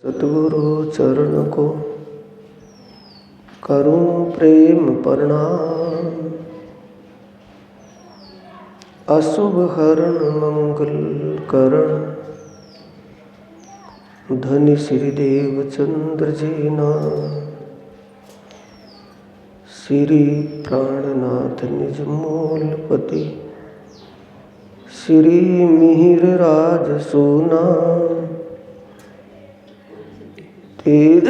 सतगुरु चरण को करूं प्रेम प्रणाम। अशुभ हरण मंगल करण धनि श्री देवचंद्र जी नाम। श्री प्राणनाथ निज मूलपति श्री मिहिर राज सोना। तेज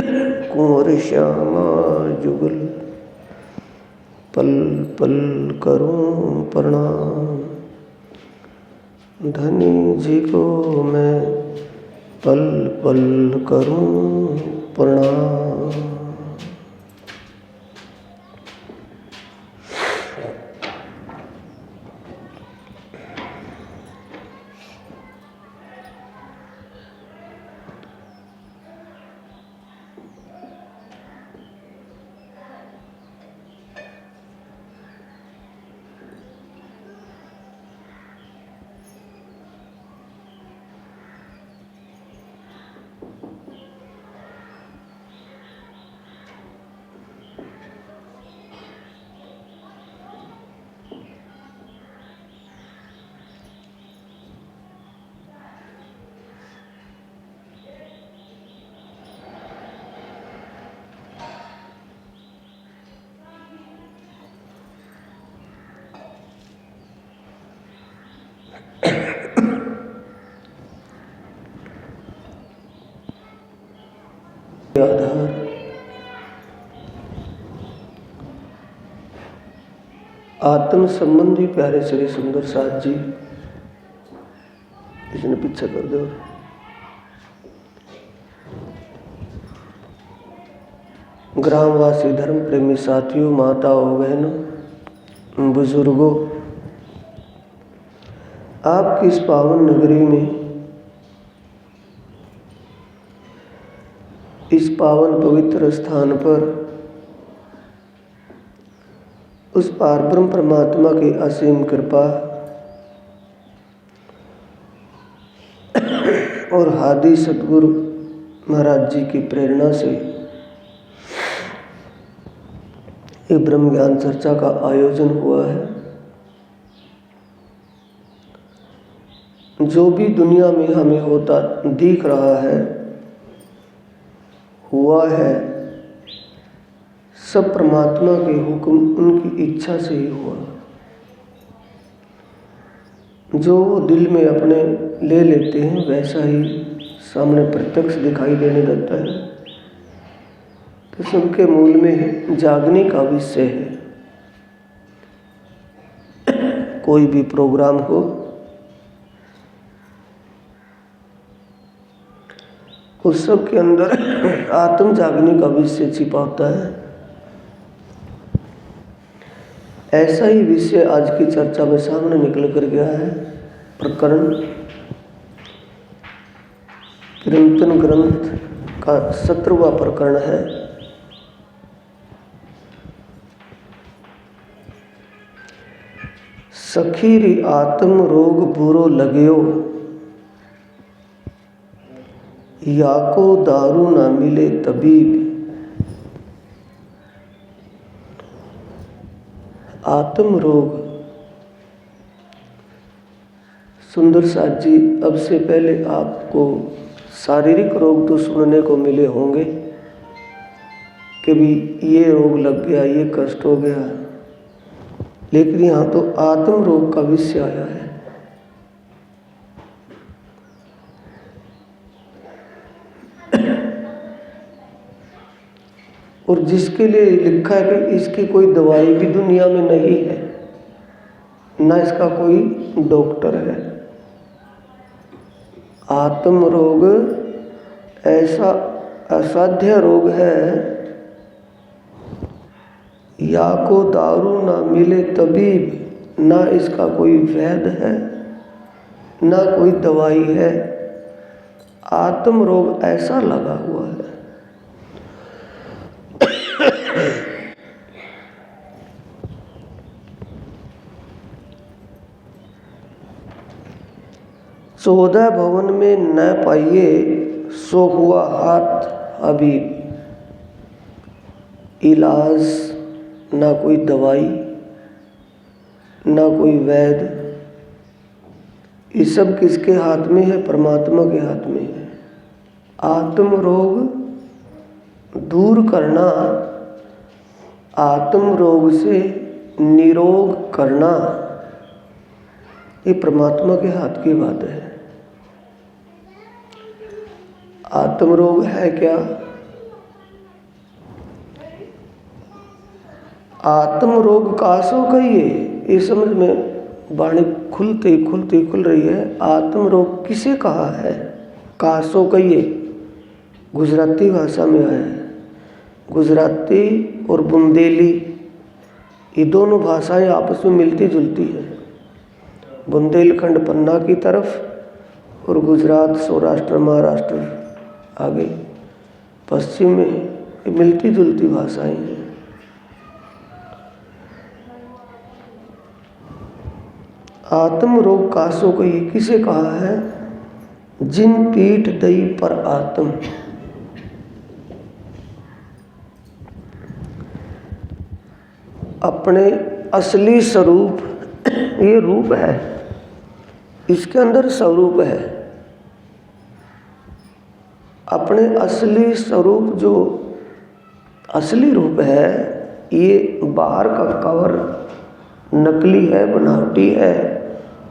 कुंवर श्यामा जुगल पल पल करूं प्रणाम। धनी जी को मैं पल पल करूं प्रणाम। आधार आत्म संबंधी प्यारे श्री सुंदर साथ जी, इसने पीछे कर दो। ग्रामवासी धर्म प्रेमी साथियों, माताओं, बहनों, बुजुर्गों, आपकी इस पावन नगरी में, इस पावन पवित्र स्थान पर उस पारब्रह्म परमात्मा की असीम कृपा और हादी सतगुरु महाराज जी की प्रेरणा से ये ब्रह्म ज्ञान चर्चा का आयोजन हुआ है। जो भी दुनिया में हमें होता दिख रहा है, हुआ है, सब परमात्मा के हुक्म, उनकी इच्छा से ही हुआ। जो वो दिल में अपने ले लेते हैं वैसा ही सामने प्रत्यक्ष दिखाई देने लगता है। तो सबके मूल में जागने का विषय है। कोई भी प्रोग्राम हो, उस सब के अंदर आत्म जागने का विषय छिपा होता है। ऐसा ही विषय आज की चर्चा में सामने निकल कर गया है। प्रकरण चिंतन ग्रंथ का 17वां प्रकरण है। सखीरी आत्म रोग बुरो लग्यो, याको दारू ना मिले तबीब। आत्म रोग, सुंदर साथ जी, अब से पहले आपको शारीरिक रोग तो सुनने को मिले होंगे कि भी ये रोग लग गया, ये कष्ट हो गया, लेकिन यहाँ तो आत्म रोग का विषय आया है। और जिसके लिए लिखा है कि इसकी कोई दवाई भी दुनिया में नहीं है, ना इसका कोई डॉक्टर है। आत्म रोग ऐसा असाध्य रोग है, या को दारू ना मिले तबीब, ना इसका कोई वैद्य है, ना कोई दवाई है। आत्म रोग ऐसा लगा हुआ है। चौदह भवन में न पाइए सो हुआ हाथ अभी इलाज, ना कोई दवाई, ना कोई वैद्य। ये सब किसके हाथ में है? परमात्मा के हाथ में है। आत्म रोग दूर करना, आत्म रोग से निरोग करना, ये परमात्मा के हाथ की बात है। आत्म रोग है क्या? आत्म रोग कासो कहिए, ये समझ में वाणी खुलते खुल रही है। आत्म रोग किसे कहा है? कासो कहिए, गुजराती भाषा में आया है। गुजराती और बुंदेली ये दोनों भाषाएं आपस में मिलती जुलती हैं। बुंदेलखंड पन्ना की तरफ और गुजरात, सौराष्ट्र, महाराष्ट्र आगे पश्चिम में ये मिलती जुलती भाषाएं हैं। आत्म रोग कासो को ये किसे कहा है? जिन पीठ दई पर आत्म, अपने असली स्वरूप, ये रूप है, इसके अंदर स्वरूप है। अपने असली स्वरूप जो असली रूप है, ये बाहर का कवर नकली है, बनावटी है।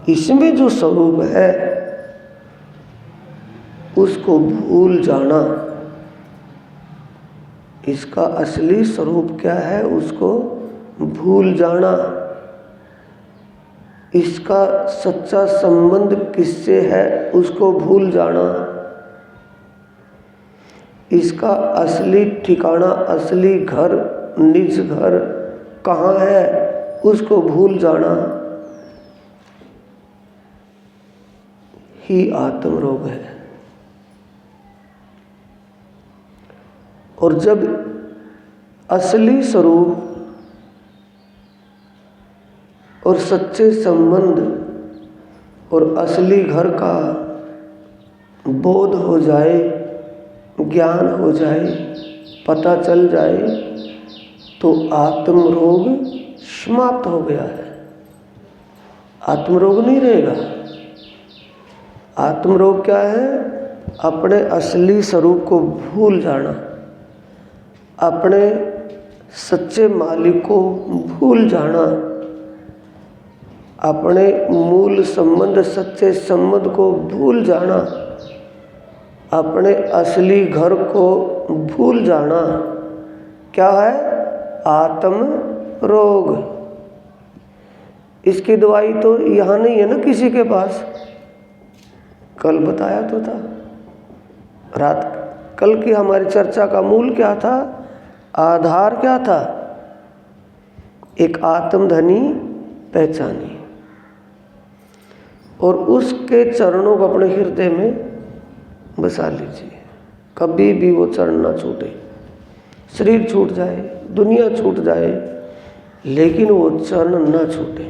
इसमें जो स्वरूप है उसको भूल जाना। इसका असली स्वरूप क्या है उसको भूल जाना। इसका सच्चा संबंध किससे है उसको भूल जाना। इसका असली ठिकाना, असली घर, निज घर कहाँ है उसको भूल जाना ही आत्म रोग है। और जब असली स्वरूप और सच्चे संबंध और असली घर का बोध हो जाए, ज्ञान हो जाए, पता चल जाए, तो आत्म रोग समाप्त हो गया है। आत्म रोग नहीं रहेगा। आत्म रोग क्या है? अपने असली स्वरूप को भूल जाना, अपने सच्चे मालिक को भूल जाना, अपने मूल संबंध, सच्चे संबंध को भूल जाना, अपने असली घर को भूल जाना। क्या है? आत्म रोग। इसकी दवाई तो यहाँ नहीं है ना किसी के पास। कल बताया तो था, रात कल की हमारी चर्चा का मूल क्या था, आधार क्या था? एक आत्मधनी पहचानी और उसके चरणों को अपने हृदय में बसा लीजिए। कभी भी वो चरण ना छूटे। शरीर छूट जाए, दुनिया छूट जाए, लेकिन वो चरण ना छूटे।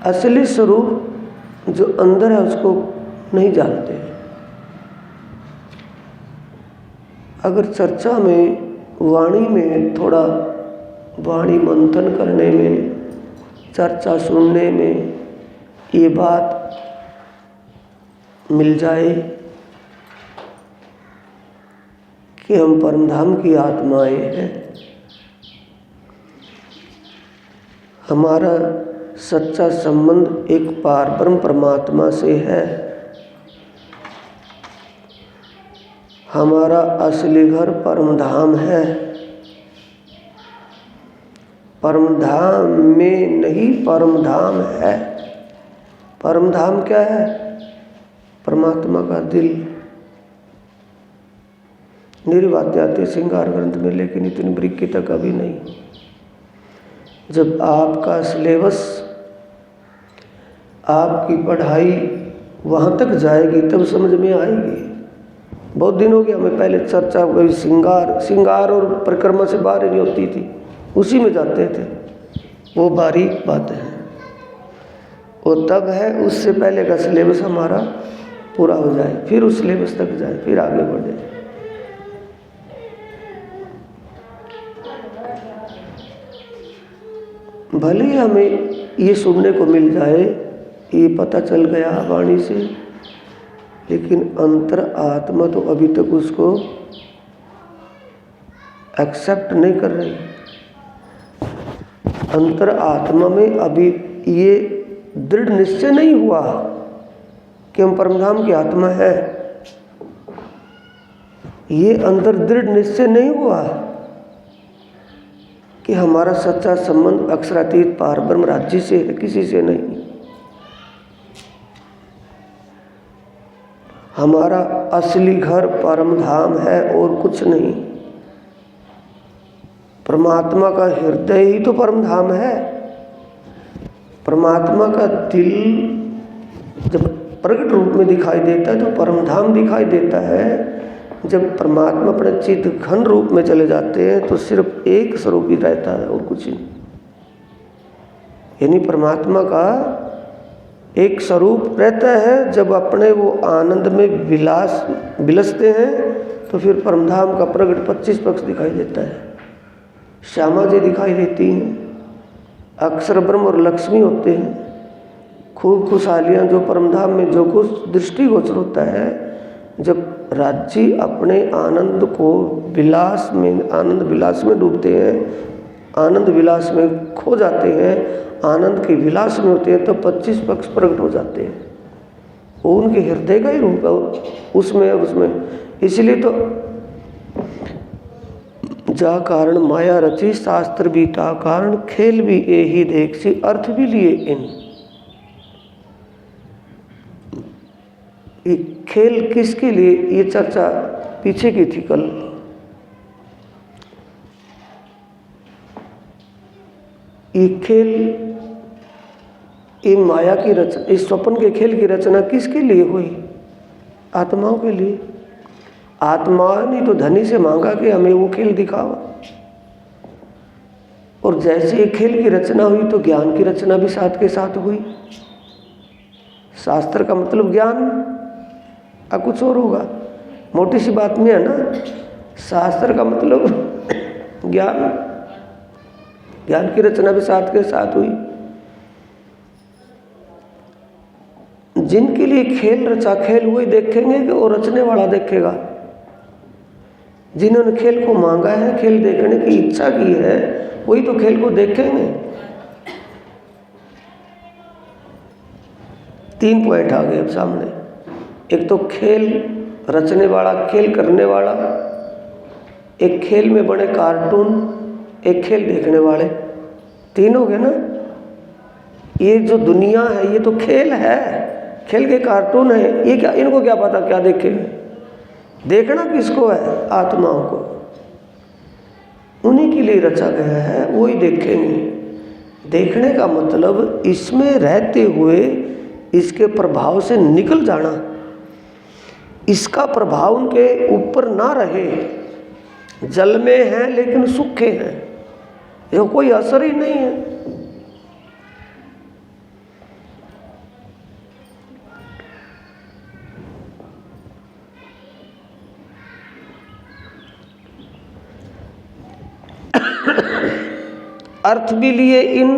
असली स्वरूप जो अंदर है उसको नहीं जानते। अगर चर्चा में, वाणी में, थोड़ा वाणी मंथन करने में, चर्चा सुनने में ये बात मिल जाए कि हम परमधाम की आत्माएं हैं, हमारा सच्चा संबंध एक पारब्रह्म परमात्मा से है, हमारा असली घर परमधाम है, परमधाम में नहीं परमधाम है। परमधाम क्या है? परमात्मा का दिल। निर्वात आते श्रृंगार ग्रंथ में, लेकिन इतनी बरीकी तक अभी नहीं। जब आपका सिलेबस, आपकी पढ़ाई वहाँ तक जाएगी तब समझ में आएगी। बहुत दिन हो गया हमें, पहले चर्चा कभी श्रृंगार और परिक्रमा से बाहर नहीं होती थी, उसी में जाते थे। वो बारीक बातें हैं, वो तब है उससे पहले का सिलेबस हमारा पूरा हो जाए, फिर उस सिलेबस तक जाए, फिर आगे बढ़े। भले ही हमें ये सुनने को मिल जाए, ये पता चल गया वाणी से, लेकिन अंतर आत्मा तो अभी तक उसको एक्सेप्ट नहीं कर रही। अंतर आत्मा में अभी ये दृढ़ निश्चय नहीं हुआ कि हम परमधाम की आत्मा है। ये अंदर दृढ़ निश्चय नहीं हुआ कि हमारा सच्चा संबंध अक्षरातीत पार ब्रह्म राज्य से है, किसी से नहीं। हमारा असली घर परमधाम है और कुछ नहीं। परमात्मा का हृदय ही तो परमधाम है। परमात्मा का दिल जब प्रकट रूप में दिखाई देता है तो परमधाम दिखाई देता है। जब परमात्मा अपने चित्त घन रूप में चले जाते हैं तो सिर्फ एक स्वरूप ही रहता है और कुछ नहीं। यानी परमात्मा का एक स्वरूप रहता है। जब अपने वो आनंद में विलसते हैं तो फिर परमधाम का प्रकट 25 पक्ष दिखाई देता है। श्यामा जी दिखाई देती हैं, अक्षर ब्रह्म और लक्ष्मी होते हैं। खूब खुशहालियाँ जो परमधाम में जो कुछ दृष्टिगोचर होता है, जब राज्य अपने आनंद विलास में डूबते हैं, आनंद विलास में खो जाते हैं, आनंद के विलास में होते हैं, तो 25 पक्ष प्रकट हो जाते हैं। वो उनके हृदय का ही रूप है उसमें। इसलिए तो जा कारण माया रची, शास्त्र भी ता कारण, खेल भी ये ही देख सी, अर्थ भी लिए इन। ये खेल किसके लिए, ये चर्चा पीछे की थी कल। ये खेल, ये माया की रचना, इस स्वप्न के खेल की रचना किसके लिए हुई? आत्माओं के लिए। आत्मा ने तो धनी से मांगा कि हमें वो खेल दिखाओ, और जैसे ये खेल की रचना हुई तो ज्ञान की रचना भी साथ के साथ हुई। शास्त्र का मतलब ज्ञान, अब कुछ और होगा। मोटी सी बात में है ना, शास्त्र का मतलब ज्ञान, ज्ञान की रचना भी साथ के साथ हुई। जिनके लिए खेल रचा, खेल वही देखेंगे कि वो रचने वाला देखेगा। जिन्होंने खेल को मांगा है, खेल देखने की इच्छा की है, वही तो खेल को देखेंगे। 3 पॉइंट आ गए अब सामने। एक तो खेल रचने वाला, खेल करने वाला, एक खेल में बने कार्टून, एक खेल देखने वाले। 3 हो गए ना। ये जो दुनिया है ये तो खेल है, खेल के कार्टून है। ये क्या, इनको क्या पता क्या देखेंगे? देखना किसको है? आत्माओं को। उन्हीं के लिए रचा गया है, वही देखेंगे। देखने का मतलब इसमें रहते हुए इसके प्रभाव से निकल जाना, इसका प्रभाव उनके ऊपर ना रहे। जल में है लेकिन सूखे हैं, ये कोई असर ही नहीं है। अर्थ भी लिए इन,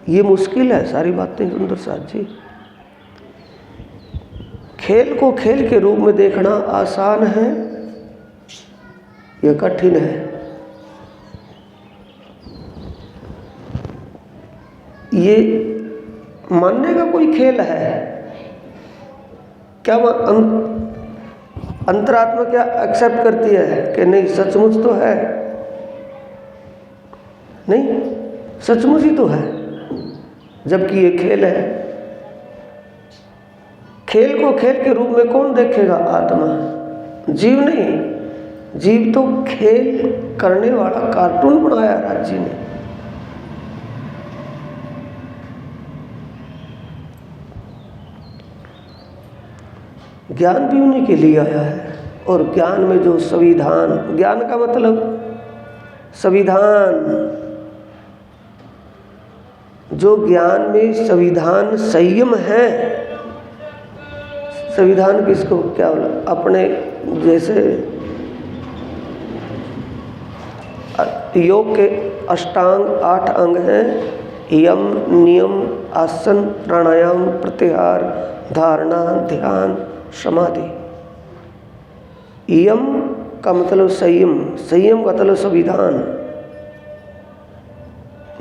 ये मुश्किल है सारी बातें सुंदर साथ जी। खेल को खेल के रूप में देखना आसान है, यह कठिन है। ये मानने का कोई खेल है क्या? अंतरात्मा क्या एक्सेप्ट करती है कि नहीं सचमुच तो है? नहीं, सचमुच ही तो है, जबकि ये खेल है। खेल को खेल के रूप में कौन देखेगा? आत्मा, जीव नहीं। जीव तो खेल करने वाला कार्टून बनाया राज्य ने। ज्ञान भी उन्हीं के लिए आया है। और ज्ञान में जो संविधान, ज्ञान का मतलब संविधान, जो ज्ञान में संविधान संयम है। संविधान किसको क्या बोला? अपने जैसे योग के अष्टांग 8 अंग हैं, यम, नियम, आसन, प्राणायाम, प्रत्याहार, धारणा, ध्यान, समाधि। यम का मतलब संयम, संयम का मतलब संविधान।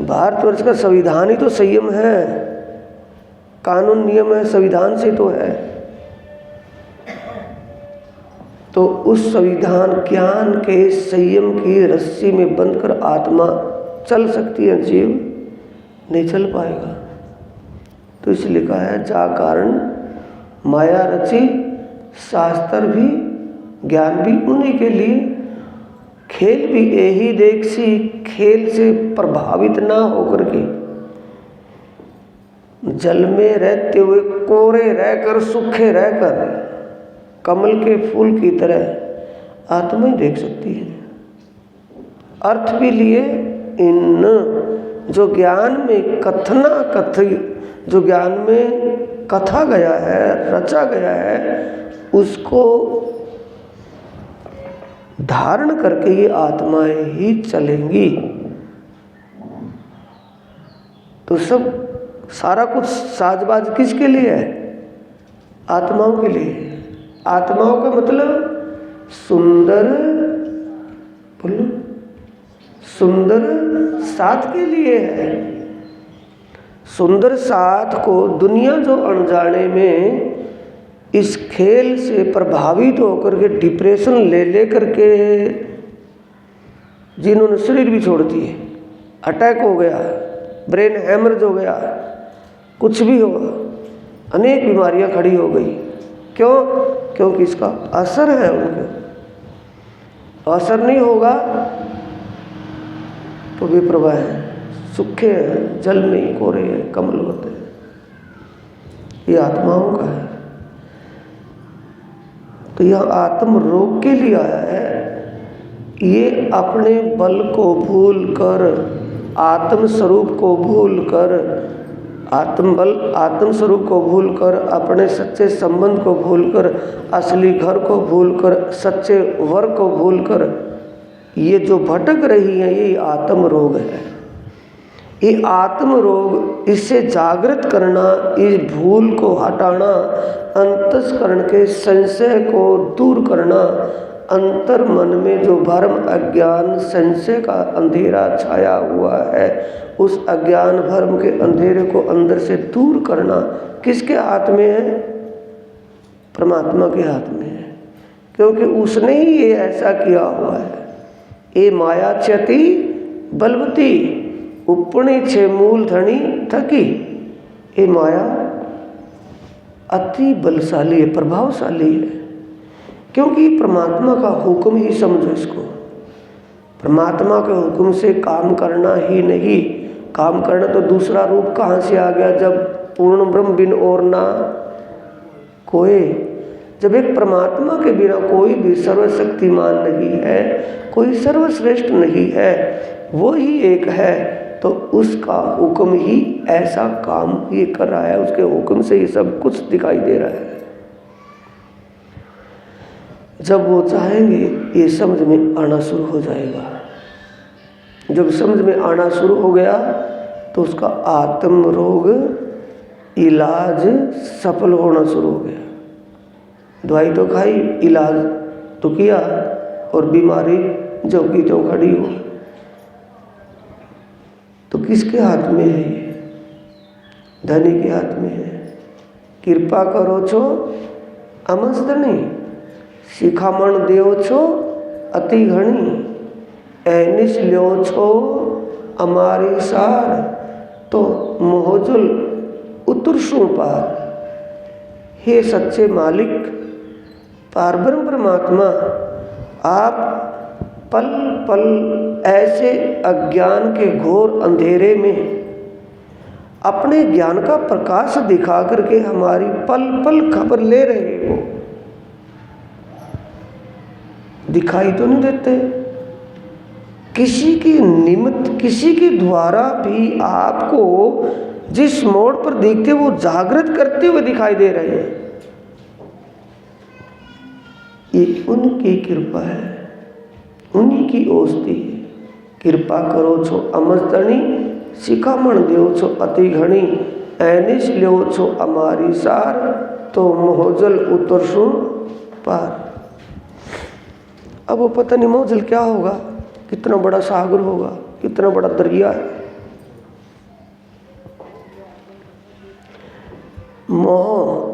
भारतवर्ष का संविधान ही तो संयम है, कानून नियम है, संविधान से तो है। तो उस संविधान ज्ञान के संयम की रस्सी में बंधकर आत्मा चल सकती है, जीव नहीं चल पाएगा। तो इसलिए कहा है जा कारण माया रची, शास्त्र भी ज्ञान भी उन्हीं के लिए, खेल भी यही देखसी, खेल से प्रभावित ना होकर के जल में रहते हुए कोरे रहकर, सूखे रहकर कमल के फूल की तरह आत्मा ही देख सकती है। अर्थ भी लिए इन जो ज्ञान में कथना कथी, जो ज्ञान में कथा गया है, रचा गया है, उसको धारण करके ये आत्माएं ही चलेंगी। तो सब सारा कुछ साजबाज किसके लिए है? आत्माओं के लिए। आत्माओं का मतलब सुंदर, बोलो, सुंदर साथ के लिए है। सुंदर साथ को दुनिया जो अनजाने में इस खेल से प्रभावित होकर के डिप्रेशन ले करके जिन्होंने शरीर भी छोड़ दिए, अटैक हो गया, ब्रेन हैमरेज हो गया, कुछ भी हो, अनेक बीमारियां खड़ी हो गई। क्यों? क्योंकि इसका असर है उनके। असर नहीं होगा तो विप्रवाह है, सूखे हैं, जल में ही कोरे हैं, कमल होते हैं। ये आत्माओं का है। तो यह आत्म रोग के लिए आया है। ये अपने बल को भूल कर, आत्म स्वरूप को भूल कर, आत्मबल, आत्म स्वरूप को भूलकर, अपने सच्चे संबंध को भूलकर, असली घर को भूलकर, सच्चे वर को भूलकर ये जो भटक रही है, ये आत्म रोग है। ये आत्म रोग, इससे जागृत करना, इस भूल को हटाना, अंतस्करण के संशय को दूर करना, अंतर मन में जो भ्रम, अज्ञान, संशय का अंधेरा छाया हुआ है, उस अज्ञान भ्रम के अंधेरे को अंदर से दूर करना किसके हाथ में है? परमात्मा के हाथ में है। क्योंकि उसने ही ये ऐसा किया हुआ है। ये माया चति बलवती, उपनी छे मूल धनी थकी। ये माया अति बलशाली है, प्रभावशाली है। क्योंकि परमात्मा का हुक्म ही समझो इसको। परमात्मा के हुक्म से काम करना ही नहीं, काम करना तो दूसरा रूप कहाँ से आ गया? जब पूर्ण ब्रह्म बिन और ना कोई, जब एक परमात्मा के बिना कोई भी सर्वशक्तिमान नहीं है, कोई सर्वश्रेष्ठ नहीं है, वो ही एक है, तो उसका हुक्म ही ऐसा काम ये कर रहा है। उसके हुक्म से ही सब कुछ दिखाई दे रहा है। जब वो चाहेंगे ये समझ में आना शुरू हो जाएगा। जब समझ में आना शुरू हो गया तो उसका आत्म रोग इलाज सफल होना शुरू हो गया। दवाई तो खाई, इलाज तो किया, और बीमारी जो की तो खड़ी हो। तो किसके हाथ में है ये? धनी के हाथ में है। कृपा करो छो अमस धनी, शिखामण देव छो अति घणी, ऐनिश ल्यो छो अमारी सार, तो मोहजुल उतरसू पार। हे सच्चे मालिक पारब्रह्म परमात्मा, आप पल पल ऐसे अज्ञान के घोर अंधेरे में अपने ज्ञान का प्रकाश दिखा करके हमारी पल पल खबर ले रहे हो। दिखाई तो नहीं देते, किसी की निमित्त, किसी के द्वारा भी आपको जिस मोड़ पर देखते वो जागृत करते हुए दिखाई दे रहे हैं। ये उनकी कृपा है, उन्हीं की औषधि है। कृपा करो छो अमस्तनी, शिखामण देव छो अति घनी, ऐनिश लो छो अमारी सार, तो मोहजल उतरसु पार। अब वो पता नहीं मोहजल क्या होगा, कितना बड़ा सागर होगा, कितना बड़ा दरिया है। मोह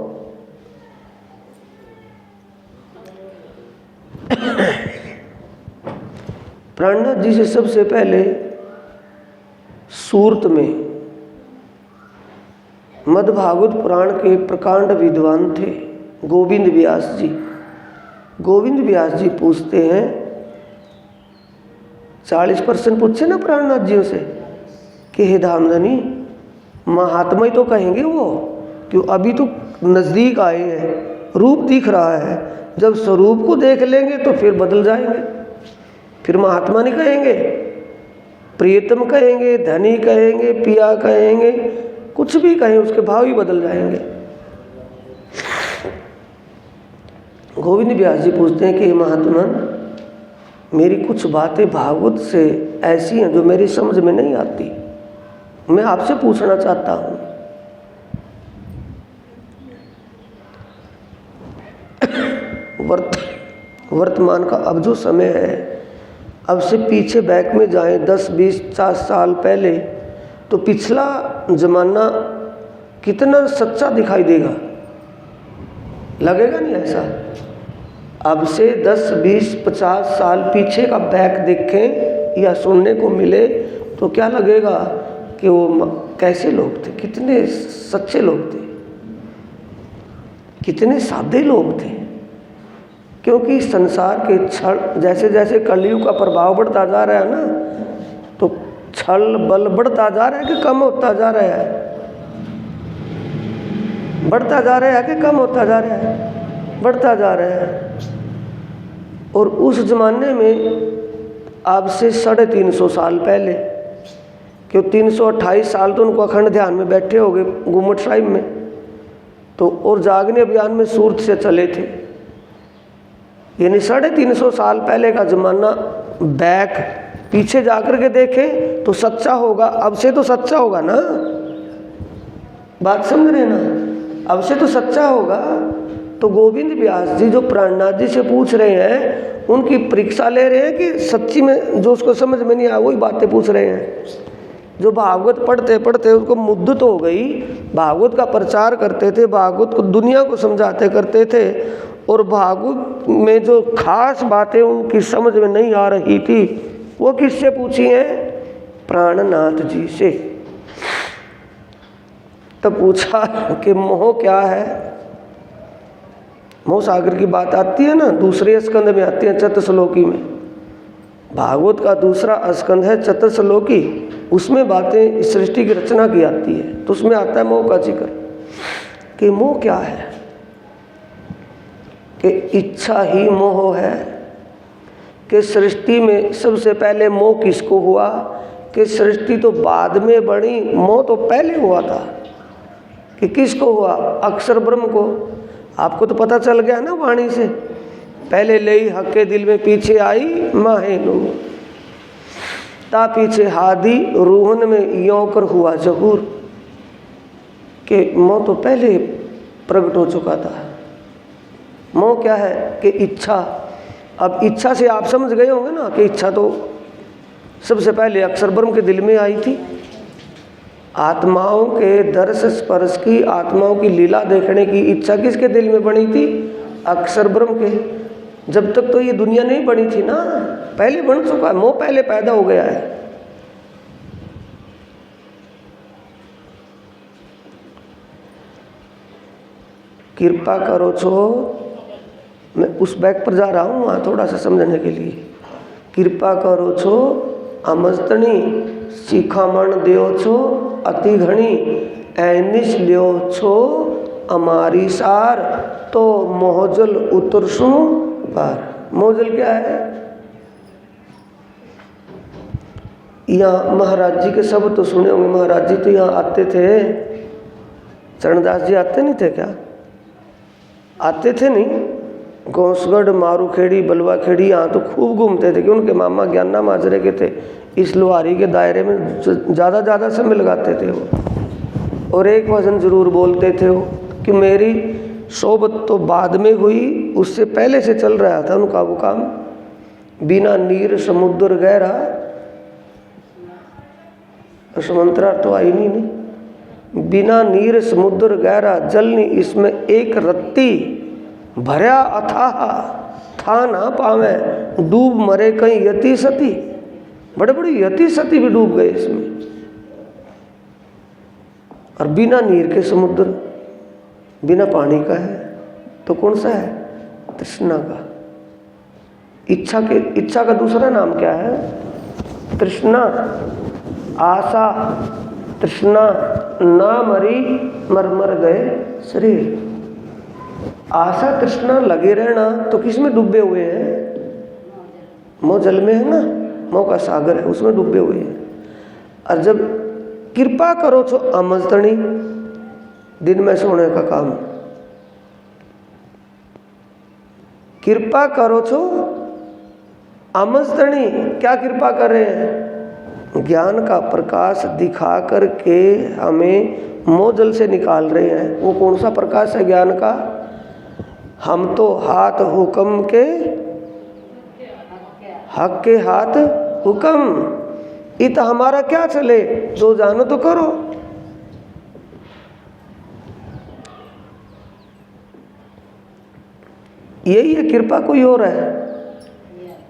प्राणनाथ जी से सबसे पहले सूरत में मद्भागवत पुराण के प्रकांड विद्वान थे गोविंद व्यास जी। गोविंद व्यास जी पूछते हैं, 40 प्रश्न पूछे ना प्राणनाथ जी से कि हे धामधनी, महात्मा ही तो कहेंगे वो, क्यों अभी तो नज़दीक आए हैं, रूप दिख रहा है, जब स्वरूप को देख लेंगे तो फिर बदल जाएंगे, फिर महात्मा नहीं कहेंगे, प्रियतम कहेंगे, धनी कहेंगे, पिया कहेंगे, कुछ भी कहें उसके भाव ही बदल जाएंगे। गोविंद व्यास जी पूछते हैं कि महात्मा, मेरी कुछ बातें भागवत से ऐसी हैं जो मेरी समझ में नहीं आती, मैं आपसे पूछना चाहता हूँ। वर्तमान का अब जो समय है, अब से पीछे बैक में जाएं 10, 20, 50 साल पहले, तो पिछला जमाना कितना सच्चा दिखाई देगा, लगेगा नहीं ऐसा? अब से 10, 20, 50 साल पीछे का बैक देखें या सुनने को मिले तो क्या लगेगा कि वो कैसे लोग थे, कितने सच्चे लोग थे, कितने सादे लोग थे। क्योंकि संसार के छल, जैसे जैसे कलयुग का प्रभाव बढ़ता जा रहा है ना, तो छल बल बढ़ता जा रहा है कि कम होता जा रहा है? बढ़ता जा रहा है कि कम होता जा रहा है? बढ़ता जा रहा है। और उस जमाने में आज से 350 साल पहले, क्यों 328 साल तो उनको अखंड ध्यान में बैठे हो गए गुम्मट साहिब में, तो और जागने अभियान में सूरत से चले थे, यानी 350 साल पहले का जमाना बैक पीछे जाकर के देखें तो सच्चा होगा। अब से तो सच्चा होगा ना, बात समझ रहे ना? अब से तो सच्चा होगा। तो गोविंद व्यास जी जो प्राणनाथ जी से पूछ रहे हैं, उनकी परीक्षा ले रहे हैं कि सच्ची में जो उसको समझ में नहीं आया वही बातें पूछ रहे हैं। जो भागवत पढ़ते पढ़ते उसको मुद्दत हो गई, भागवत का प्रचार करते थे, भागवत को दुनिया को समझाते करते थे, और भागवत में जो खास बातें उनकी समझ में नहीं आ रही थी वो किससे पूछी हैं? प्राणनाथ जी से। तब पूछा कि मोह क्या है? मोह सागर की बात आती है ना, दूसरे स्कंद में आती है, चतुश्लोकी में। भागवत का दूसरा स्कंद है चतुश्लोकी, उसमें बातें सृष्टि की रचना की आती है, तो उसमें आता है मोह का जिक्र कि मोह क्या है, कि इच्छा ही मोह है, कि सृष्टि में सबसे पहले मोह किसको हुआ, कि सृष्टि तो बाद में बनी, मोह तो पहले हुआ था। कि किसको हुआ? अक्षर ब्रह्म को। आपको तो पता चल गया ना वाणी से, पहले ले हक के दिल में पीछे आई माहेनु, ता पीछे हादी रूहन में यों कर हुआ जहूर, कि मोह तो पहले प्रकट हो चुका था। मोह क्या है? कि इच्छा। अब इच्छा से आप समझ गए होंगे ना कि इच्छा तो सबसे पहले अक्षर ब्रह्म के दिल में आई थी। आत्माओं के दर्श स्पर्श की, आत्माओं की लीला देखने की इच्छा किसके दिल में बनी थी? अक्षर ब्रह्म के। जब तक तो ये दुनिया नहीं बनी थी ना, पहले बन चुका है, मोह पहले पैदा हो गया है। कृपा करो छो, मैं उस बैग पर जा रहा हूँ वहाँ थोड़ा सा समझने के लिए। कृपा करो छो अमस्तनी, शिखामण देव छो अति घनी, ऐनिश लियो छो अमारी सार, तो मोहजल उतरसु पार। मोजल क्या है? यहाँ महाराज जी के शब्द तो सुने होंगे। महाराज जी तो यहाँ आते थे। चरणदास जी आते नहीं थे क्या? आते थे नहीं? गोसगढ़, मारूखेड़ी, बलवाखेड़ी यहाँ तो खूब घूमते थे कि उनके मामा ज्ञाना माजरे के थे। इस लोहारी के दायरे में ज़्यादा समय लगाते थे वो। और एक भजन जरूर बोलते थे वो कि मेरी सोबत तो बाद में हुई, उससे पहले से चल रहा था उनका वो काम। बिना नीर समुद्र गहरा, समंतरा तो आई नहीं। बिना नीर समुद्र गहरा, जलनी इसमें एक रत्ती, भरया अथाह था ना पावे, डूब मरे कहीं यति सती। बड़े बड़ी यति सती भी डूब गए इसमें। और बिना नीर के समुद्र, बिना पानी का है तो कौन सा है? तृष्णा का। इच्छा का दूसरा नाम क्या है? तृष्णा। आशा, तृष्णा, ना मरी मर गए शरीर। आशा तृष्णा लगे रहना तो किस में डूबे हुए हैं? मोह जल में है ना, मोह का सागर है, उसमें डूबे हुए हैं। और जब कृपा करो तो अमजतनी, दिन में सोने का काम। कृपा करो तो अमजतनी, क्या कृपा कर रहे हैं? ज्ञान का प्रकाश दिखा करके हमें मोजल से निकाल रहे हैं। वो कौन सा प्रकाश है ज्ञान का? हम तो हाथ हुक्म के, हक के हाथ हुक्म, इत हमारा क्या चले, जो जानो तो करो। यही है कृपा, कोई और है?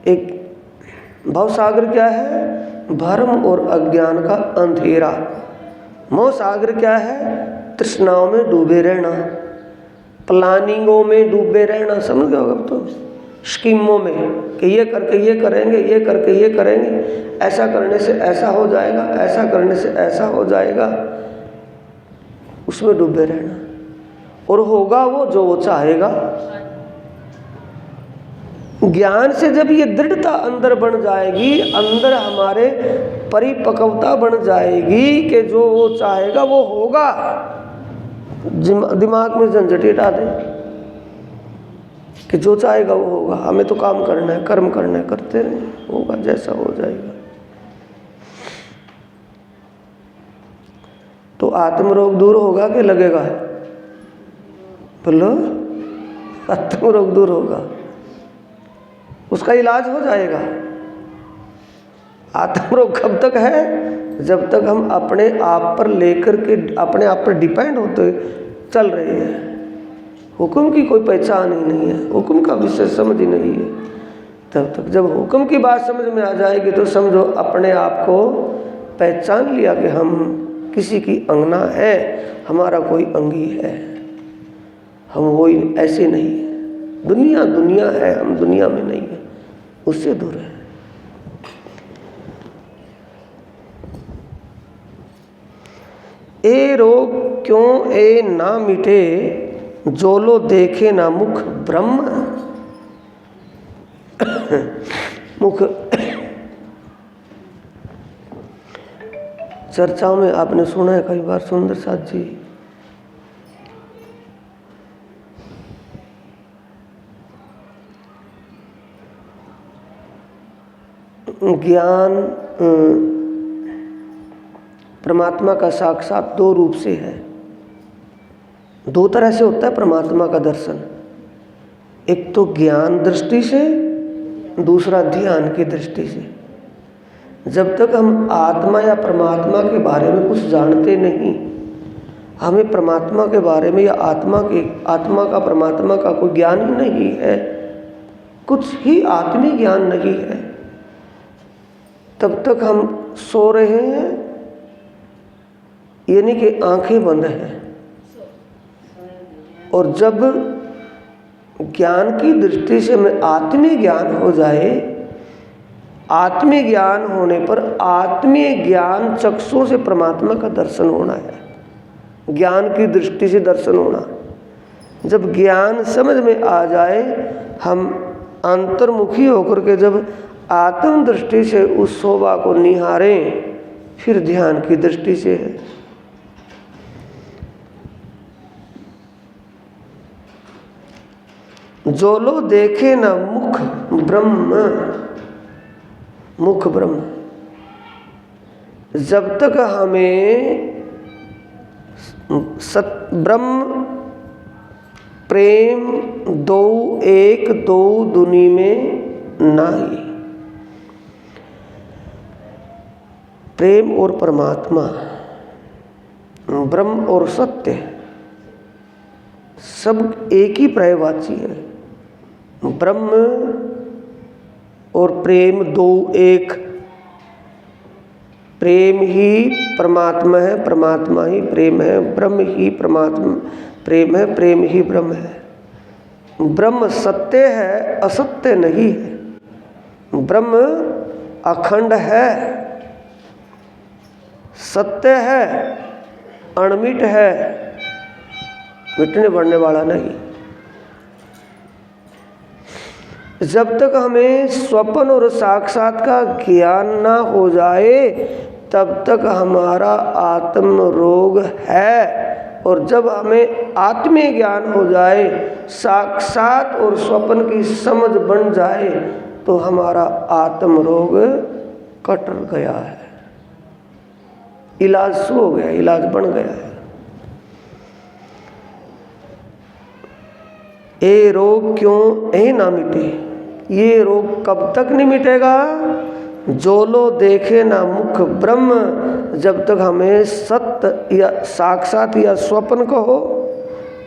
एक भवसागर क्या है? भ्रम और अज्ञान का अंधेरा। मोह सागर क्या है? तृष्णाओं में डूबे रहना, प्लानिंगों में डूबे रहना। समझ गए अब तो? स्कीमों में कि ये करके ये करेंगे, ये करके ये करेंगे, ऐसा करने से ऐसा हो जाएगा, ऐसा करने से ऐसा हो जाएगा, उसमें डूबे रहना। और होगा वो जो वो चाहेगा। ज्ञान से जब ये दृढ़ता अंदर बन जाएगी, अंदर हमारे परिपक्वता बन जाएगी कि जो वो चाहेगा वो होगा। दिमाग में झंझट हटा दें कि जो चाहेगा वो होगा, हमें तो काम करना है, कर्म करना है, करते रहें, होगा जैसा हो जाएगा। तो आत्मरोग दूर होगा कि लगेगा? बोलो, आत्मरोग दूर होगा, उसका इलाज हो जाएगा। आत्मरोग कब तक है? जब तक हम अपने आप पर लेकर के, अपने आप पर डिपेंड होते चल रहे हैं। हुक्म की कोई पहचान ही नहीं है, हुक्म का विषय समझ ही नहीं है। तब तक जब हुक्म की बात समझ में आ जाएगी तो समझो अपने आप को पहचान लिया कि हम किसी की अंगना है, हमारा कोई अंगी है, हम वो ऐसे नहीं है। दुनिया दुनिया है, हम दुनिया में नहीं है, उससे दूर है। ए रोग क्यों ए ना मिटे, जोलो देखे ना मुख ब्रह्म। मुख चर्चाओं में आपने सुना है कई बार, सुंदर साथ जी ज्ञान परमात्मा का साक्षात दो रूप से है, दो तरह से होता है परमात्मा का दर्शन। एक तो ज्ञान दृष्टि से, दूसरा ध्यान की दृष्टि से। जब तक हम आत्मा या परमात्मा के बारे में कुछ जानते नहीं, हमें परमात्मा के बारे में या आत्मा का परमात्मा का कोई ज्ञान ही नहीं है, कुछ ही आत्मीय ज्ञान नहीं है, तब तक हम सो रहे हैं, यानी कि आंखें बंद हैं। और जब ज्ञान की दृष्टि से हमें आत्मीय ज्ञान हो जाए, आत्मीय ज्ञान होने पर आत्मीय ज्ञान चक्षु से परमात्मा का दर्शन होना है, ज्ञान की दृष्टि से दर्शन होना। जब ज्ञान समझ में आ जाए, हम अंतर्मुखी होकर के जब आत्म दृष्टि से उस शोभा को निहारें, फिर ध्यान की दृष्टि से है। जो लो देखे ना मुख ब्रह्म, मुख ब्रह्म। जब तक हमें ब्रह्म प्रेम दो एक दो दुनी में नाही, प्रेम और परमात्मा, ब्रह्म और सत्य सब एक ही पर्यायवाची है। ब्रह्म और प्रेम दो एक, प्रेम ही परमात्मा है, परमात्मा ही प्रेम है, ब्रह्म ही परमात्मा प्रेम है, प्रेम ही ब्रह्म है। ब्रह्म सत्य है, असत्य नहीं है। ब्रह्म अखंड है, सत्य है, अणमिट है, मिटने बढ़ने वाला नहीं। जब तक हमें स्वप्न और साक्षात का ज्ञान ना हो जाए तब तक हमारा आत्म रोग है, और जब हमें आत्मीय ज्ञान हो जाए, साक्षात और स्वप्न की समझ बन जाए तो हमारा आत्म रोग कट गया है, इलाज शुरू हो गया, इलाज बन गया है। ये रोग क्यों नहीं ना मिटे? ये रोग कब तक नहीं मिटेगा? जो लो देखे ना मुख ब्रह्म, जब तक हमें सत्य या साक्षात या स्वप्न कहो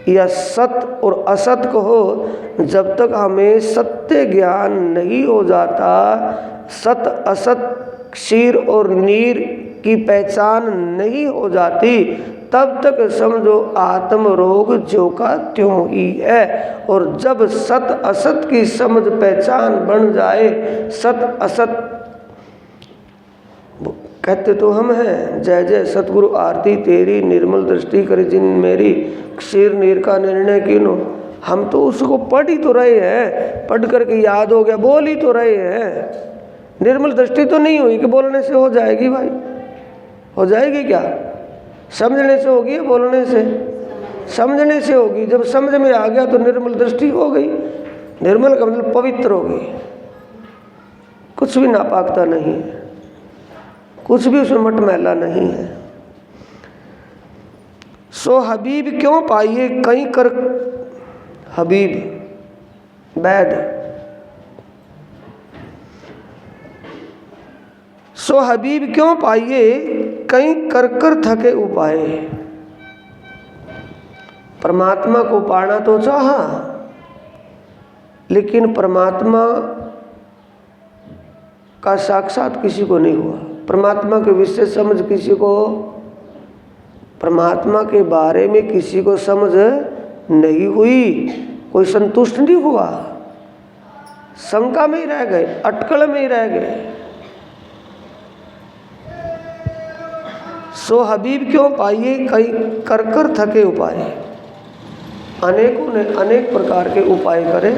या सत्य और असत कहो, जब तक हमें सत्य ज्ञान नहीं हो जाता, सत्य असत क्षीर और नीर की पहचान नहीं हो जाती, तब तक समझो आत्म रोग ज्यों का त्यों ही है। और जब सत असत की समझ पहचान बन जाए, सत असत कहते तो हम हैं, जय जय सतगुरु आरती तेरी, निर्मल दृष्टि कर जिन मेरी, क्षीर नीर का निर्णय कीनो। हम तो उसको पढ़ ही तो रहे हैं, पढ़ करके याद हो गया, बोल ही तो रहे हैं। निर्मल दृष्टि तो नहीं हुई कि बोलने से हो जाएगी भाई, हो जाएगी क्या? समझने से होगी, बोलने से, समझने से होगी। जब समझ में आ गया तो निर्मल दृष्टि हो गई। निर्मल का मतलब पवित्र हो गई, कुछ भी नापाकता नहीं है, कुछ भी उसमें मटमैला नहीं है। सो हबीब क्यों पाइए कहीं कर, हबीब वैद, सो हबीब क्यों पाइए कहीं कर कर थके उपाय। परमात्मा को पाना तो चाहा, लेकिन परमात्मा का साक्षात किसी को नहीं हुआ, परमात्मा के विषय समझ किसी को, परमात्मा के बारे में किसी को समझ नहीं हुई, कोई संतुष्ट नहीं हुआ, शंका में ही रह गए, अटकल में ही रह गए। सो हबीब क्यों पाइए कई कर कर थके उपाय। अनेकों ने अनेक प्रकार के उपाय करे,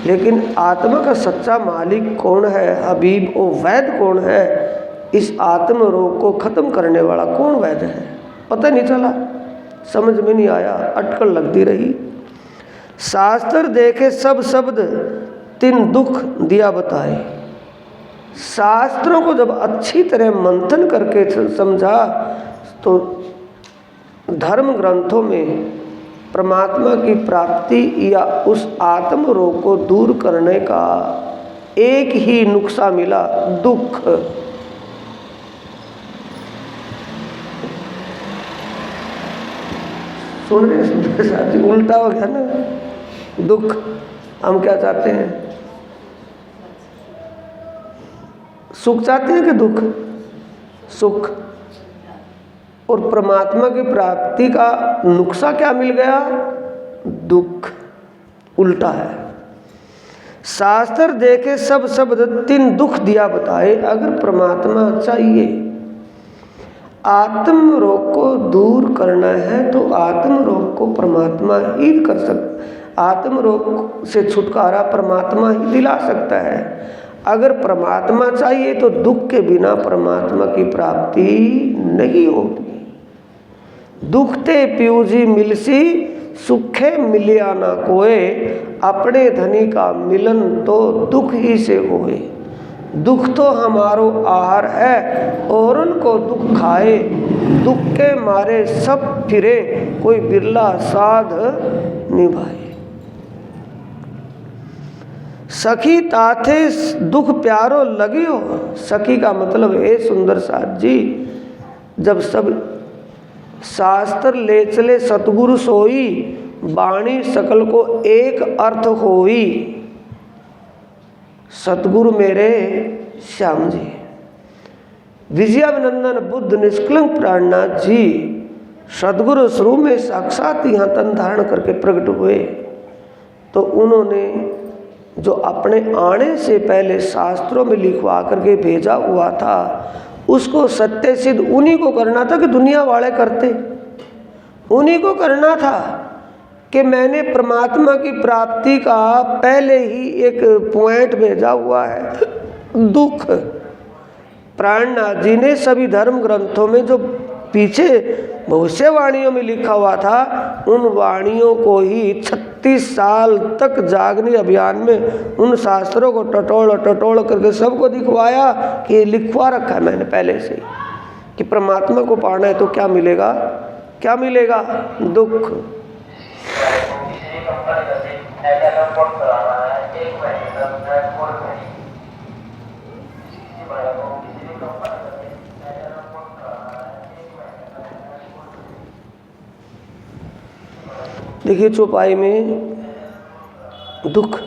लेकिन आत्मा का सच्चा मालिक कौन है, हबीब ओ वैद कौन है, इस आत्म रोग को खत्म करने वाला कौन वैद है, पता नहीं चला, समझ में नहीं आया, अटकल लगती रही। शास्त्र देखे सब शब्द तिन दुख दिया बताए। शास्त्रों को जब अच्छी तरह मंथन करके समझा तो धर्म ग्रंथों में परमात्मा की प्राप्ति या उस आत्म रोग को दूर करने का एक ही नुस्खा मिला, दुख। सुन रहे साथी, उल्टा हो गया ना, दुख। हम क्या चाहते हैं, सुख चाहते हैं कि दुख? सुख। और परमात्मा की प्राप्ति का नुस्खा क्या मिल गया? दुख। उल्टा है। शास्त्र देखे सब शब्द तीन दुख दिया बताए। अगर परमात्मा चाहिए, आत्म रोग को दूर करना है तो आत्म रोग को परमात्मा ही कर सकता। आत्म रोग से छुटकारा परमात्मा ही दिला सकता है। अगर परमात्मा चाहिए तो दुख के बिना परमात्मा की प्राप्ति नहीं होती। दुखते प्यूजी मिलसी सुखे मिलिया ना कोय, अपने धनी का मिलन तो दुख ही से होए। दुख तो हमारो आहार है और उनको दुख खाए, दुख के मारे सब फिरे कोई बिरला साध निभाए। सखी ताथे दुख प्यारो लगियो, सखी का मतलब है सुंदर साथ जी, जब सब शास्त्र ले चले सतगुरु सोई, वाणी सकल को एक अर्थ होई। सतगुरु मेरे श्याम जी, विजयानंदन बुद्ध निष्कलंक प्राणनाथ जी सदगुरु स्वरूप में साक्षात यहाँ तन धारण करके प्रकट हुए। तो उन्होंने जो अपने आने से पहले शास्त्रों में लिखवा करके भेजा हुआ था, उसको सत्य सिद्ध उन्हीं को करना था कि दुनिया वाले करते। उन्हीं को करना था कि मैंने परमात्मा की प्राप्ति का पहले ही एक पॉइंट भेजा हुआ है, दुख। प्राणनाथ जी ने सभी धर्म ग्रंथों में जो पीछे भविष्यवाणियों में लिखा हुआ था, उन वाणियों को ही 36 साल तक जागनी अभियान में उन शास्त्रों को टटोल करके सबको दिखवाया कि ये लिखवा रखा है मैंने पहले से कि परमात्मा को पाना है तो क्या मिलेगा, क्या मिलेगा? दुख। देखिए चौपाई में दुख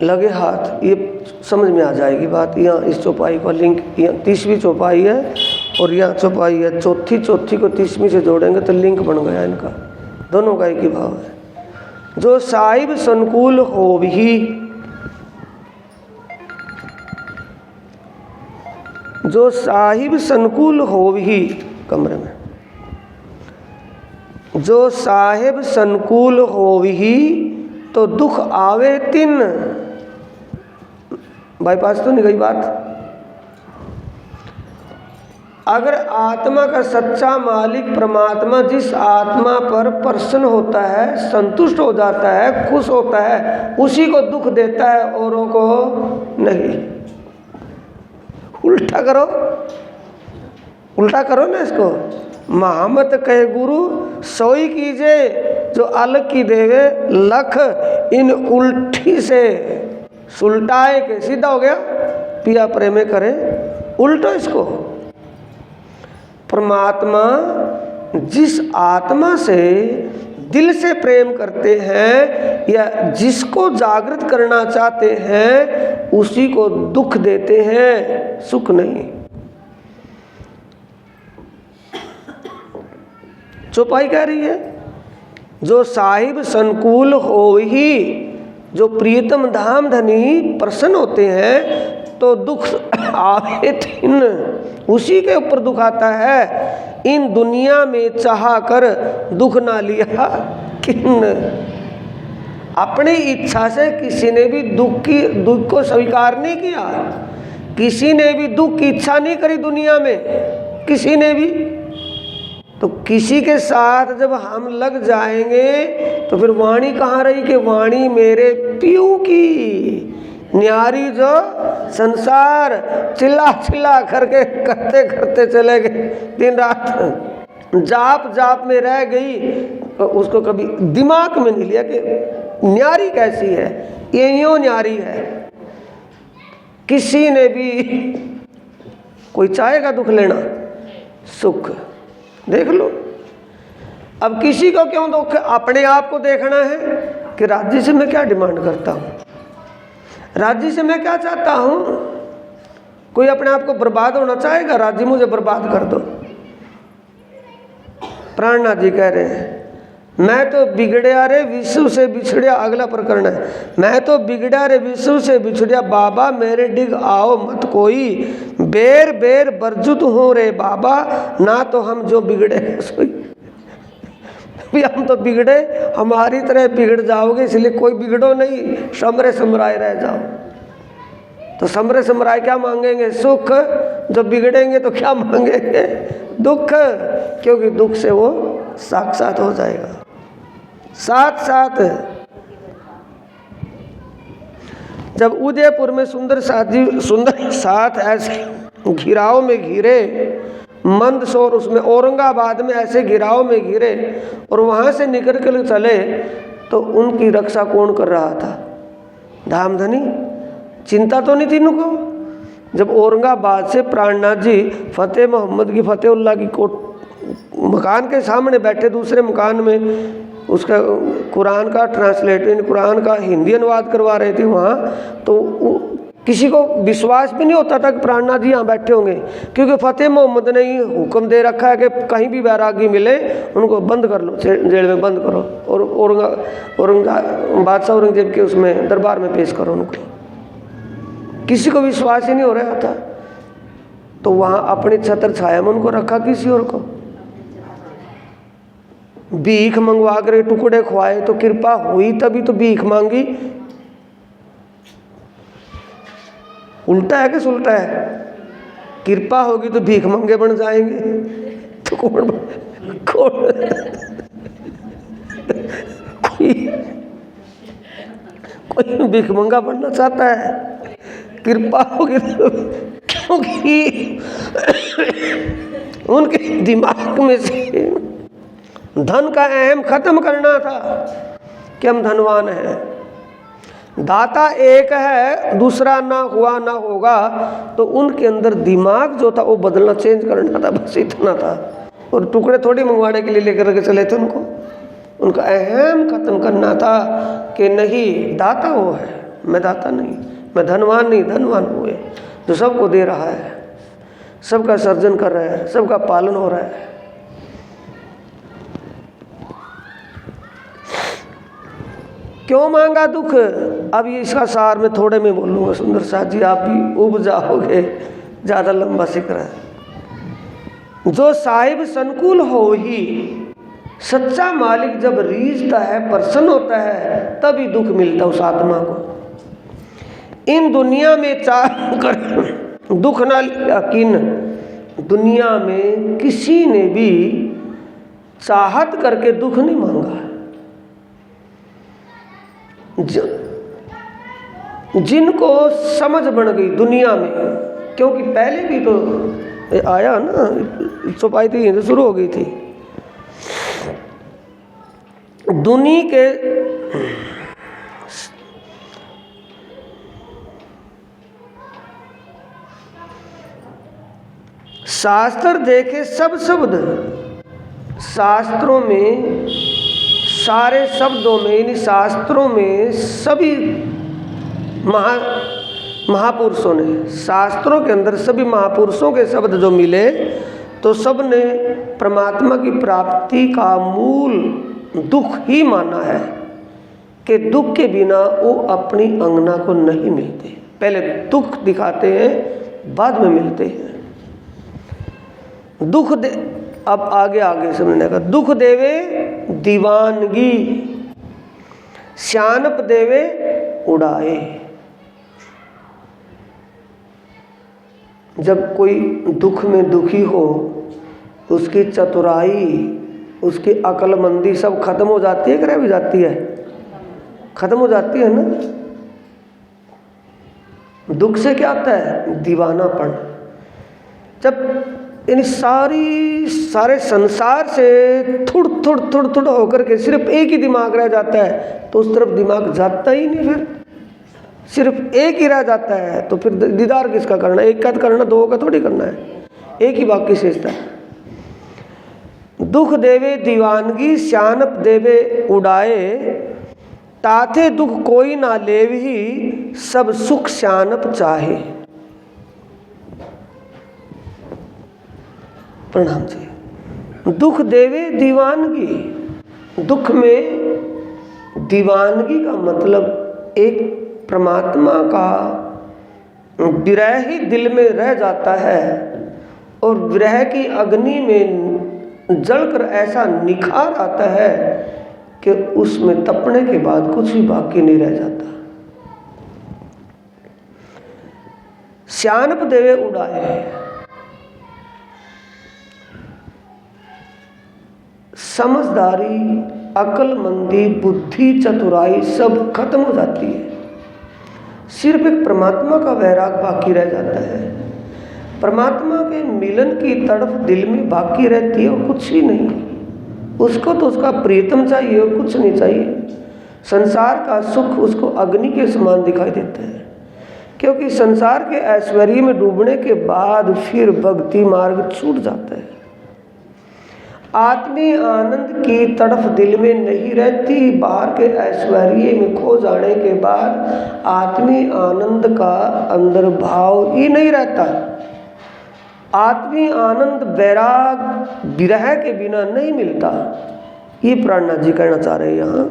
लगे हाथ, ये समझ में आ जाएगी बात। यहाँ इस चौपाई का लिंक, यहाँ 30वीं चौपाई है और यहाँ चौपाई है चौथी को 30वीं से जोड़ेंगे तो लिंक बन गया इनका, दोनों का एक ही भाव है। जो साहिब संकुल हो भी, जो साहिब संकुल हो भी कमरे में, जो साहिब संकुल हो ही तो दुख आवे तिन। बाईपास तो नहीं गई बात। अगर आत्मा का सच्चा मालिक परमात्मा जिस आत्मा पर प्रसन्न होता है, संतुष्ट हो जाता है, खुश होता है, उसी को दुख देता है, औरों को नहीं। उल्टा करो, उल्टा करो ना इसको। महामत कहे गुरु सोई कीजे, जो अलग की देवे लख, इन उल्टी से सुलटाए के सीधा हो गया। पिया प्रेमे करे उल्टो इसको। परमात्मा जिस आत्मा से दिल से प्रेम करते हैं या जिसको जागृत करना चाहते हैं, उसी को दुख देते हैं, सुख नहीं। चौपाई कह रही है जो साहिब संकुल हो ही, जो प्रियतम धाम धनी प्रसन्न होते हैं तो दुख आवे तिन, उसी के ऊपर दुख आता है। इन दुनिया में चाहा कर दुख ना लिया किन। अपनी इच्छा से किसी ने भी दुख को स्वीकार नहीं किया, किसी ने भी दुख की इच्छा नहीं करी दुनिया में, किसी ने भी। तो किसी के साथ जब हम लग जाएंगे तो फिर वाणी कहाँ रही कि वाणी मेरे पीऊ की, न्यारी जो संसार चिल्ला चिल्ला करके करते करते चले गए, दिन रात जाप जाप में रह गई, तो उसको कभी दिमाग में नहीं लिया कि न्यारी कैसी है, ये यूँ न्यारी है। किसी ने भी कोई चाहेगा दुख लेना, सुख देख लो। अब किसी को क्यों दुख, अपने आप को देखना है कि राज्य से मैं क्या डिमांड करता हूँ, राज्य से मैं क्या चाहता हूँ। कोई अपने आप को बर्बाद होना चाहेगा, राज्य मुझे बर्बाद कर दो। प्राणनाथ जी कह रहे हैं मैं तो बिगड़िया रे विश्व से बिछड़िया, अगला प्रकरण है, मैं तो बिगड़ा रे विश्व से बिछड़िया, बाबा मेरे डिग आओ मत कोई, बेर बेर बरजुत हो रे बाबा, ना तो हम जो बिगड़े सोई। भी हम तो बिगड़े, हमारी तरह बिगड़ जाओगे, इसलिए कोई बिगड़ो नहीं, समरे समराए रह जाओ। तो समरे समराए क्या मांगेंगे? सुख। जब बिगड़ेंगे तो क्या मांगेंगे? दुख, क्योंकि दुख से वो साक्षात हो जाएगा। साथ साथ जब उदयपुर में सुंदर साथ ऐसे घिराव में घिरे, मंदसौर उसमें औरंगाबाद में ऐसे घिराव में घिरे और वहाँ से निकल कर चले, तो उनकी रक्षा कौन कर रहा था? धामधनी। चिंता तो नहीं थी उनको। जब औरंगाबाद से प्राणनाथ जी फतेह मोहम्मद की फतेहुल्लाह की मकान के सामने बैठे, दूसरे मकान में उसका कुरान का ट्रांसलेट, कुरान का हिंदी अनुवाद करवा रहे थे वहाँ, तो किसी को विश्वास भी नहीं होता था कि प्राणनाथ जी यहाँ बैठे होंगे, क्योंकि फतेह मोहम्मद ने ही हुक्म दे रखा है कि कहीं भी बैरागी मिले उनको बंद कर लो, जेल में बंद करो और बादशाह औरंगजेब के उसमें दरबार में पेश करो उनको। किसी को विश्वास ही नहीं हो रहा था, तो वहाँ अपनी छत्र छाया में उनको रखा किसी और को। भीख मंगवा कर टुकड़े खुआए तो कृपा हुई, तभी तो भीख मांगी। उल्टा है कि सुलटा है? कृपा होगी तो भीख मंगे बन जाएंगे, तो कौन कोई भीख मंगा बनना चाहता है? कृपा होगी तो, क्योंकि उनके दिमाग में से धन का अहम खत्म करना था कि हम धनवान हैं। दाता एक है, दूसरा ना हुआ ना होगा, तो उनके अंदर दिमाग जो था वो बदलना, चेंज करना था, बस इतना था। और टुकड़े थोड़ी मंगवाने के लिए लेकर के चले थे उनको, उनका अहम खत्म करना था कि नहीं, दाता वो है, मैं दाता नहीं, मैं धनवान नहीं, धनवान वो है जो सबको दे रहा है, सबका सर्जन कर रहा है, सबका पालन हो रहा है। क्यों मांगा दुख? अब ये इसका सार मैं थोड़े में बोलूँगा सुंदर साथ जी, आप भी उब जाओगे, ज़्यादा लंबा सिक्र है। जो साहिब संकुल हो ही, सच्चा मालिक जब रीझता है, प्रसन्न होता है, तभी दुख मिलता उस आत्मा को। इन दुनिया में चाह कर दुख ना लिया किन, दुनिया में किसी ने भी चाहत करके दुख नहीं मांगा। जिनको समझ बन गई दुनिया में, क्योंकि पहले भी तो आया ना, चौपाई थी तो शुरू हो गई थी। दुनिया के शास्त्र देखे सब शब्द, शास्त्रों में सारे शब्दों में, इन शास्त्रों में सभी महापुरुषों ने, शास्त्रों के अंदर सभी महापुरुषों के शब्द जो मिले, तो सब ने परमात्मा की प्राप्ति का मूल दुख ही माना है कि दुख के बिना वो अपनी अंगना को नहीं मिलते। पहले दुख दिखाते हैं, बाद में मिलते हैं। दुख दे, अब आगे समझने का, दुख देवे दीवानगी, श्यानप देवे उड़ाए। जब कोई दुख में दुखी हो, उसकी चतुराई, उसकी अक्लमंदी सब खत्म हो जाती है कि रह भी जाती है? खत्म हो जाती है ना। दुख से क्या आता है? दीवानापन। जब इन सारे संसार से थोड़ होकर के सिर्फ एक ही दिमाग रह जाता है, तो उस तरफ दिमाग जाता ही नहीं, फिर सिर्फ एक ही रह जाता है, तो फिर दीदार किसका करना? एक का करना, दो का थोड़ी करना है, एक ही बाकी शेषता है। दुख देवे दीवानगी, श्यानप देवे उड़ाए, ताथे दुख कोई ना लेवही, सब सुख श्यानप चाहे। प्रणाम जी। दुख देवे दीवानगी, दुख में दीवानगी का मतलब एक परमात्मा का विरह ही दिल में रह जाता है, और विरह की अग्नि में जलकर ऐसा निखार आता है कि उसमें तपने के बाद कुछ भी बाकी नहीं रह जाता। श्यानप देवे उड़ाए, समझदारी, अक्लमंदी, बुद्धि, चतुराई सब खत्म हो जाती है। सिर्फ एक परमात्मा का वैराग बाकी रह जाता है। परमात्मा के मिलन की तड़प दिल में बाकी रहती है और कुछ ही नहीं। उसको तो उसका प्रियतम चाहिए और कुछ नहीं चाहिए। संसार का सुख उसको अग्नि के समान दिखाई देता है, क्योंकि संसार के ऐश्वर्य में डूबने के बाद फिर भक्ति मार्ग छूट जाता है। आत्मीय आनंद की तड़फ दिल में नहीं रहती। बाहर के ऐश्वर्य में खो जाने के बाद आत्मीय आनंद का अंदर भाव ही नहीं रहता। आत्मीय आनंद वैराग विरह के बिना नहीं मिलता। ये प्राणनाथ जी कहना चाह रहे हैं यहाँ।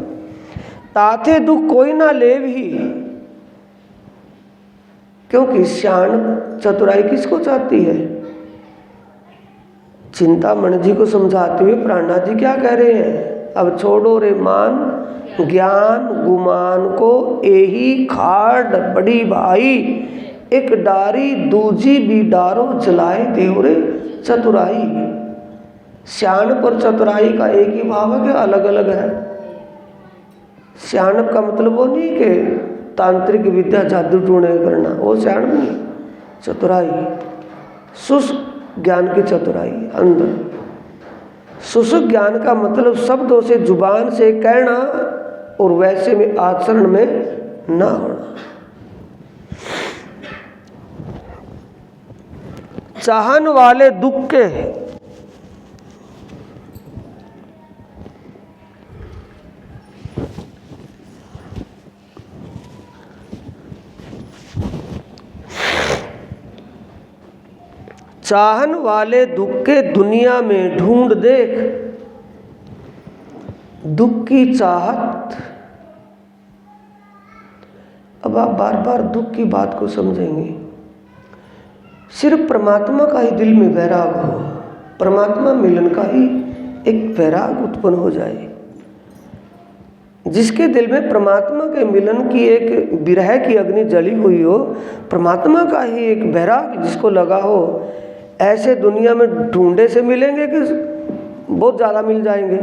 ताथे दुख कोई ना ले भी, क्योंकि श्याण चतुराई किसको चाहती है? चिंतामणि जी को समझाते हुए प्राणनाथ जी क्या कह रहे हैं? अब छोड़ो रे मान, ज्ञान गुमान को एही खाड़ बड़ी भाई, एक डारी दूजी भी डारो जलाए देवरे चतुराई। श्याणप और चतुराई का एक ही भाव है कि अलग अलग है? श्याणप का मतलब वो नहीं कि तांत्रिक विद्या जादू टूणे करना, वो श्याणप नहीं। चतुराई शुष्क ज्ञान की चतुराई अंदर। शुष्क ज्ञान का मतलब शब्दों से जुबान से कहना और वैसे में आचरण में ना होना। चाहन वाले दुख के चाहन वाले दुख के दुनिया में ढूंढ देख। दुख की चाहत, अब आप बार बार दुख की बात को समझेंगे। सिर्फ परमात्मा का ही दिल में वैराग हो, परमात्मा मिलन का ही एक वैराग उत्पन्न हो जाए। जिसके दिल में परमात्मा के मिलन की एक विरह की अग्नि जली हुई हो, परमात्मा का ही एक वैराग जिसको लगा हो, ऐसे दुनिया में ढूंढे से मिलेंगे कि बहुत ज़्यादा मिल जाएंगे?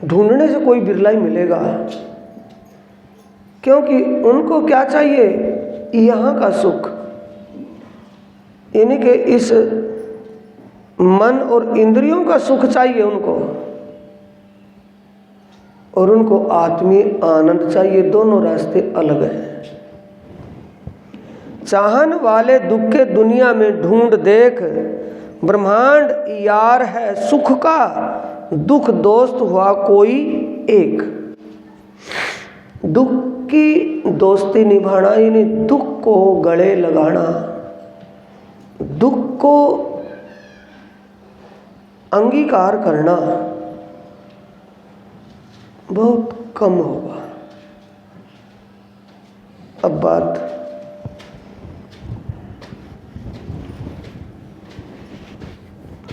ढूंढने से कोई बिरला ही मिलेगा, क्योंकि उनको क्या चाहिए? यहाँ का सुख, यानी कि इस मन और इंद्रियों का सुख चाहिए उनको, और उनको आत्मीय आनंद चाहिए। दोनों रास्ते अलग हैं। चाहन वाले दुख के दुनिया में ढूंढ देख, ब्रह्मांड यार है सुख का, दुख दोस्त हुआ कोई एक। दुख की दोस्ती निभाना यानी दुख को गले लगाना, दुख को अंगीकार करना बहुत कम होगा। अब बात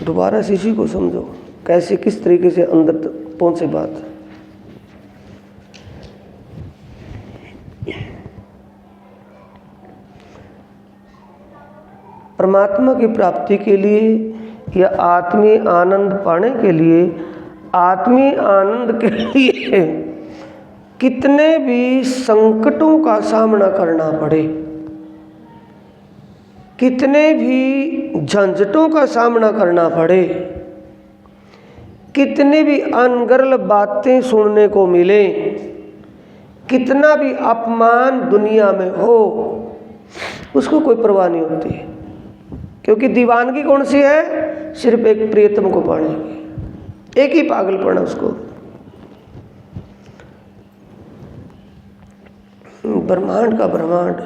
दोबारा इसी को समझो, कैसे किस तरीके से अंदर पहुंचे बात। परमात्मा की प्राप्ति के लिए या आत्मीय आनंद पाने के लिए, आत्मीय आनंद के लिए कितने भी संकटों का सामना करना पड़े, कितने भी झंझटों का सामना करना पड़े, कितने भी अनर्गल बातें सुनने को मिले, कितना भी अपमान दुनिया में हो, उसको कोई परवाह नहीं होती। क्योंकि दीवानगी कौन सी है? सिर्फ एक प्रियतम को पाने की, एक ही पागलपन है उसको। ब्रह्मांड का ब्रह्मांड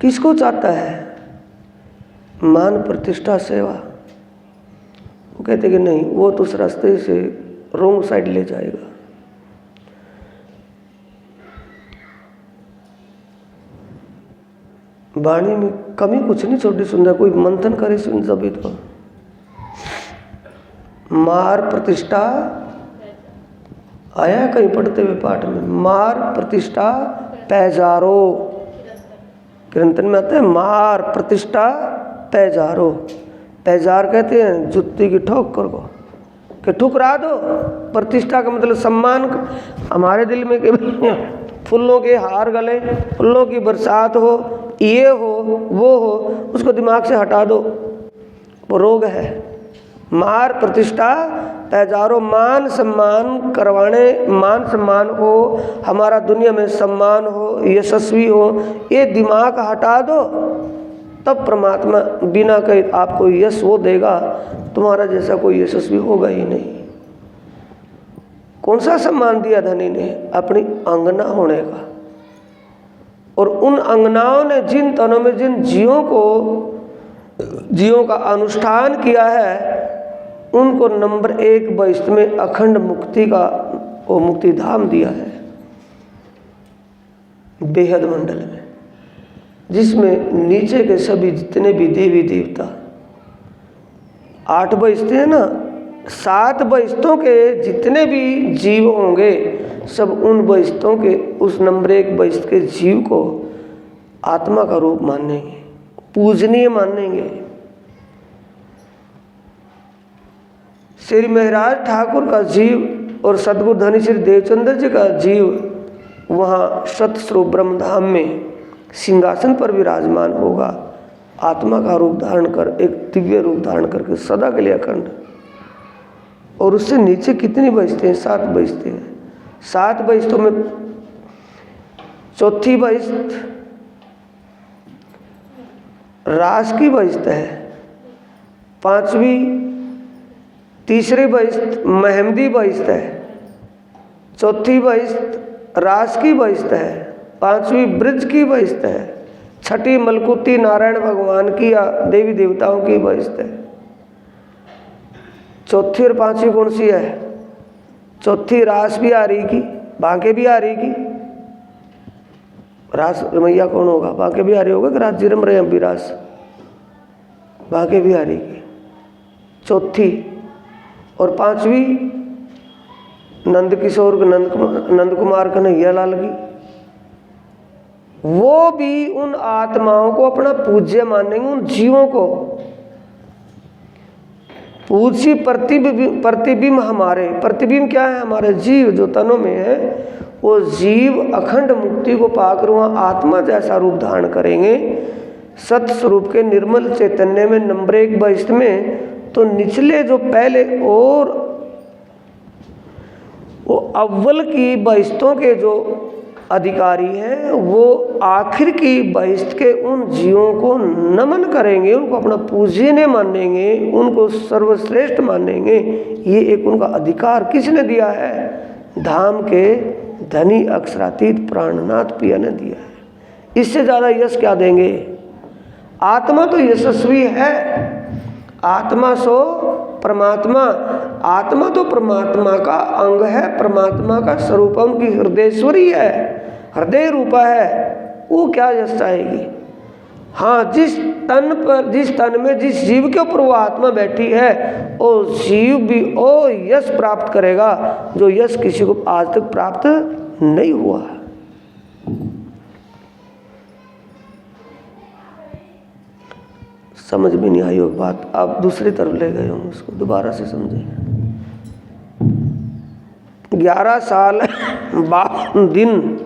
किसको चाहता है? मान प्रतिष्ठा सेवा। वो कहते कि नहीं, वो तो उस रास्ते से रोंग साइड ले जाएगा। वाणी में कमी कुछ नहीं छोटी सुंदर, कोई मंथन करे सुन सभी तो। मार प्रतिष्ठा आया कहीं पढ़ते हुए पाठ में, मार प्रतिष्ठा पैजारो, कीर्तन में आता है मार प्रतिष्ठा पैजारो। पैजार कहते हैं जुत्ती की ठोकर को, कि ठुकरा दो। प्रतिष्ठा का मतलब सम्मान। हमारे दिल में कि फूलों के हार गले, फूलों की बरसात हो, ये हो वो हो, उसको दिमाग से हटा दो, वो रोग है। मार प्रतिष्ठा पैजारो, मान सम्मान करवाने, मान सम्मान हो, हमारा दुनिया में सम्मान हो, यशस्वी हो, ये दिमाग हटा दो, तब परमात्मा बिना कहे आपको यश वो देगा। तुम्हारा जैसा कोई यशस्वी होगा ही नहीं। कौन सा सम्मान दिया धनी ने? अपनी अंगना होने का। और उन अंगनाओं ने जिन तनों में जिन जीवों का अनुष्ठान किया है, उनको नंबर 1 बहिष्ठ में अखंड मुक्ति का वो मुक्ति धाम दिया है, बेहद मंडल में, जिसमें नीचे के सभी जितने भी देवी देवता 8 बहिष्ठ हैं ना, 7 बहिष्ठों के जितने भी जीव होंगे, सब उन बहिष्ठों के उस नंबर 1 बहिष्ठ के जीव को आत्मा का रूप मानेंगे, पूजनीय मानेंगे। श्री महाराज ठाकुर का जीव और सदगुरु धनी श्री देवचंद्र जी का जीव वहाँ सतस्वरूप ब्रह्मधाम में सिंहासन पर विराजमान होगा, आत्मा का रूप धारण कर, एक दिव्य रूप धारण करके सदा के लिए अखंड। और उससे नीचे कितनी बहिष्ठें हैं? 7 बहिष्ठें हैं। 7 बहिष्ठों में चौथी बहिष्ठ रास की बहिष्ठ है, 5वीं तीसरी बहिष्ठ महमदी बहिष्ठ है, चौथी बहिष्ठ रास की बहिष्ठ है, 5वीं ब्रज की बहिष्ठ है, 6ठी मलकुती नारायण भगवान की या देवी देवताओं की बहिष्ठ है। चौथी और 5वीं कौन सी है? चौथी रास भी आ रही की, बांके भी आ रही की। रास रमैया कौन होगा? बांके भी आ रही होगा कि रास जिरम रहे हम भी रास, बांके भी आ रही की। चौथी और 5वीं नंद किशोर नंद कुमार कन्हैया लाल की। वो भी उन आत्माओं को अपना पूज्य मानेंगे, उन जीवों को पूज्य प्रतिबिंब। हमारे प्रतिबिंब क्या है? हमारे जीव जो तनों में है, वो जीव अखंड मुक्ति को पाकर वहाँ आत्मा जैसा रूप धारण करेंगे। सत स्वरूप के निर्मल चैतन्य में नंबर 1 बहिष्ठ में तो निचले जो पहले और वो अव्वल की बहिष्ठों के जो अधिकारी हैं, वो आखिर की बहिष्ठ के उन जीवों को नमन करेंगे, उनको अपना पूजनीय मानेंगे, उनको सर्वश्रेष्ठ मानेंगे। ये एक उनका अधिकार किसने दिया है? धाम के धनी अक्षरातीत प्राणनाथ पिया ने दिया है। इससे ज़्यादा यश क्या देंगे? आत्मा तो यशस्वी है, आत्मा सो परमात्मा, आत्मा तो परमात्मा का अंग है, परमात्मा का स्वरूप, उनकी हृदयेश्वरी है, हृदय रूपा है, वो क्या यश चाहेगी? हाँ, जिस तन में जिस जीव के ऊपर वो आत्मा बैठी है, वो जीव भी वो यश प्राप्त करेगा जो यश किसी को आज तक प्राप्त नहीं हुआ। समझ में नहीं आई वो बात, आप दूसरी तरफ ले गए होंगे, उसको दोबारा से समझेंगे। 11 साल 52 दिन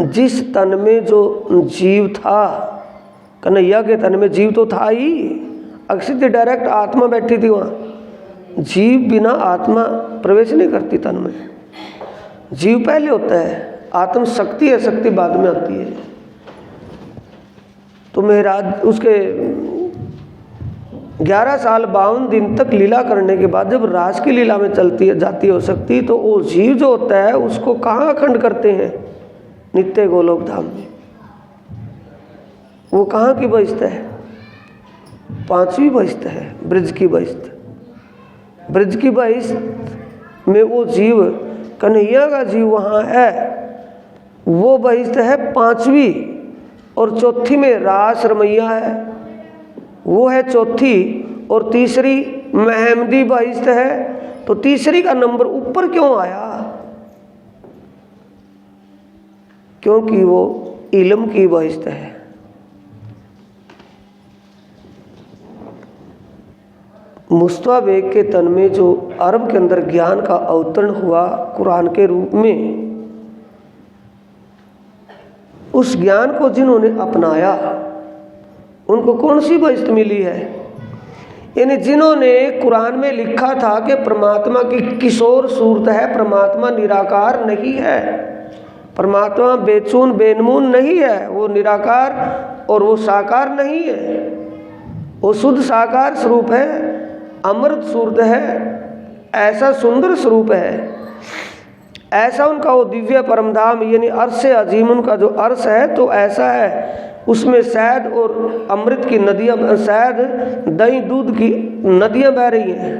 जिस तन में जो जीव था, कन्हैया के तन में जीव तो था ही, अक्षित डायरेक्ट आत्मा बैठी थी वहाँ। जीव बिना आत्मा प्रवेश नहीं करती तन में, जीव पहले होता है, आत्म शक्ति है, शक्ति बाद में आती है। तो महाराज उसके 11 साल 52 दिन तक लीला करने के बाद जब रास की लीला में चलती है जाती हो सकती, तो वो जीव जो होता है उसको कहाँ अखंड करते हैं? नित्य गोलोक धाम में। वो कहाँ की बहिष्ठ है? 5वीं बहिष्ठ है, ब्रज की बहिष्ठ। ब्रज की बहिष्ठ में वो जीव, कन्हैया का जीव वहाँ है, वो बहिष्ठ है 5वीं। और चौथी में रास रमैया है, वो है चौथी, और तीसरी महमदी बहिश्त है। तो तीसरी का नंबर ऊपर क्यों आया? क्योंकि वो इल्म की बहिश्त है। मुस्तफा बेग के तन में जो अरब के अंदर ज्ञान का अवतरण हुआ कुरान के रूप में, उस ज्ञान को जिन्होंने अपनाया उनको कौन सी बहिश्त मिली है? यानी जिन्होंने कुरान में लिखा था कि परमात्मा की किशोर सूरत है, परमात्मा निराकार नहीं है, परमात्मा बेचून बेनमून नहीं है, वो निराकार और वो साकार नहीं है, वो शुद्ध साकार स्वरूप है, अमृत सूरत है, ऐसा सुंदर स्वरूप है, ऐसा उनका वो दिव्य परमधाम यानी अर्श अजीम उनका जो अर्श है, तो ऐसा है उसमें शहद और अमृत की नदियाँ, शहद दही दूध की नदियाँ बह रही हैं।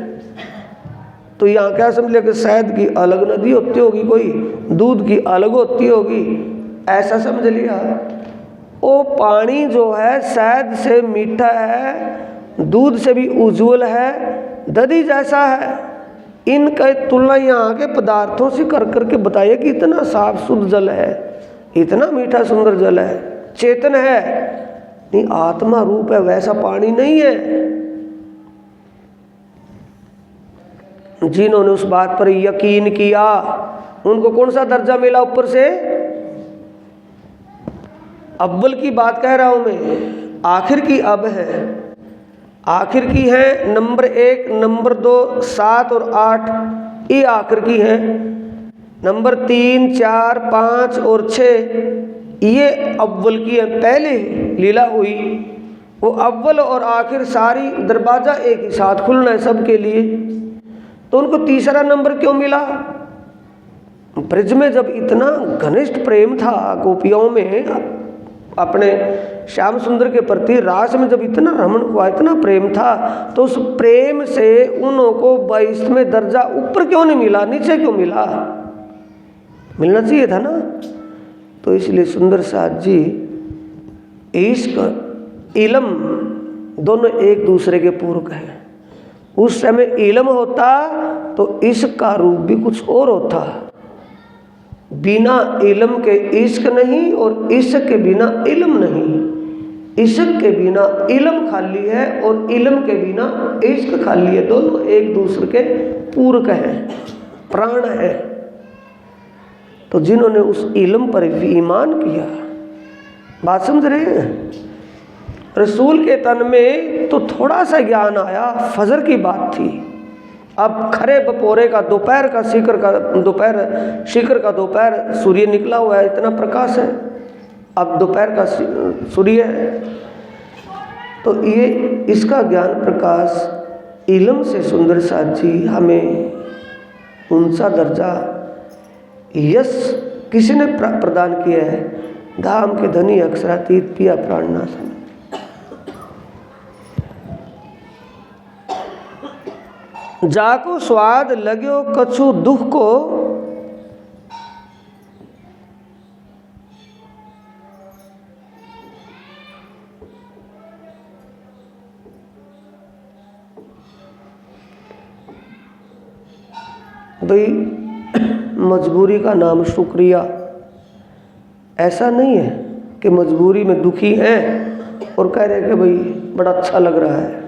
तो यहाँ क्या समझ लिया कि शहद की अलग नदी होती होगी, कोई दूध की अलग होती होगी, ऐसा समझ लिया। वो पानी जो है शहद से मीठा है, दूध से भी उज्ज्वल है, दधी जैसा है। इनका तुलना यहाँ के पदार्थों से कर करके बताइए कि इतना साफ शुद्ध जल है, इतना मीठा सुंदर जल है, चेतन है, नहीं आत्मा रूप है, वैसा पानी नहीं है। जिन्होंने उस बात पर यकीन किया उनको कौन सा दर्जा मिला ऊपर से? अव्वल की बात कह रहा हूं मैं, आखिर की अब है, आखिर की है नंबर 1, नंबर 2, 7 और 8, ये आखिर की है। नंबर 3, 4, 5 और 6 ये अव्वल की है, पहले लीला हुई। वो अव्वल और आखिर सारी दरवाज़ा एक ही साथ खुलना है सबके लिए। तो उनको तीसरा नंबर क्यों मिला? ब्रज में जब इतना घनिष्ठ प्रेम था गोपियों में, अपने श्याम सुंदर के प्रति रास में जब इतना रमण हुआ, इतना प्रेम था, तो उस प्रेम से उनको 22वें दर्जा ऊपर क्यों नहीं मिला, नीचे क्यों मिला? मिलना चाहिए था ना। तो इसलिए सुंदर साथ जी इश्क इल्म दोनों एक दूसरे के पूरक हैं। उस समय इल्म होता तो इश्क का रूप भी कुछ और होता। बिना इल्म के इश्क नहीं और इश्क के बिना इल्म नहीं। इश्क के बिना इल्म खाली है और इल्म के बिना इश्क खाली है। दोनों एक दूसरे के पूरक हैं, प्राण है। तो जिन्होंने उस इल्म पर ईमान किया, बात समझ रहे हैं? रसूल के तन में तो थोड़ा सा ज्ञान आया, फजर की बात थी। अब खरे बपोरे का दोपहर का शिखर का दोपहर सूर्य निकला हुआ है, इतना प्रकाश है, अब दोपहर का सूर्य है। तो ये इसका ज्ञान प्रकाश इल्म से सुंदर साथ जी हमें उनसा दर्जा यश किसी ने प्रदान किया है। धाम के धनी अक्षरातीत पिया प्राणनाशन। जाको स्वाद लग्यो कछु दुख को, भाई मजबूरी का नाम शुक्रिया। ऐसा नहीं है कि मजबूरी में दुखी हैं और कह रहे कि भाई बड़ा अच्छा लग रहा है,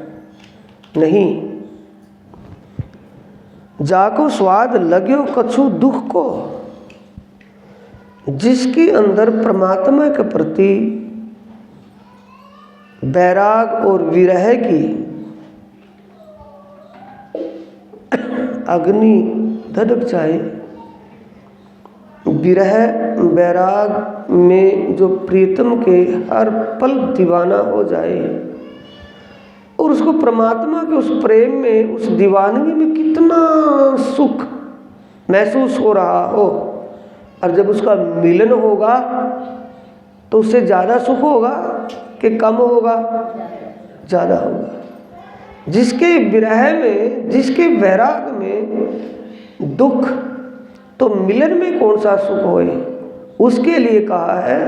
नहीं। जाको स्वाद लग्यो कछु दुख को, जिसके अंदर परमात्मा के प्रति बैराग और विरह की अग्नि धधक जाए, विरह बैराग में जो प्रीतम के हर पल दीवाना हो जाए और उसको परमात्मा के उस प्रेम में, उस दीवानगी में कितना सुख महसूस हो रहा हो, और जब उसका मिलन होगा तो उससे ज़्यादा सुख होगा कि कम होगा? ज़्यादा होगा। जिसके विरह में, जिसके वैराग में दुख, तो मिलन में कौन सा सुख होए? उसके लिए कहा है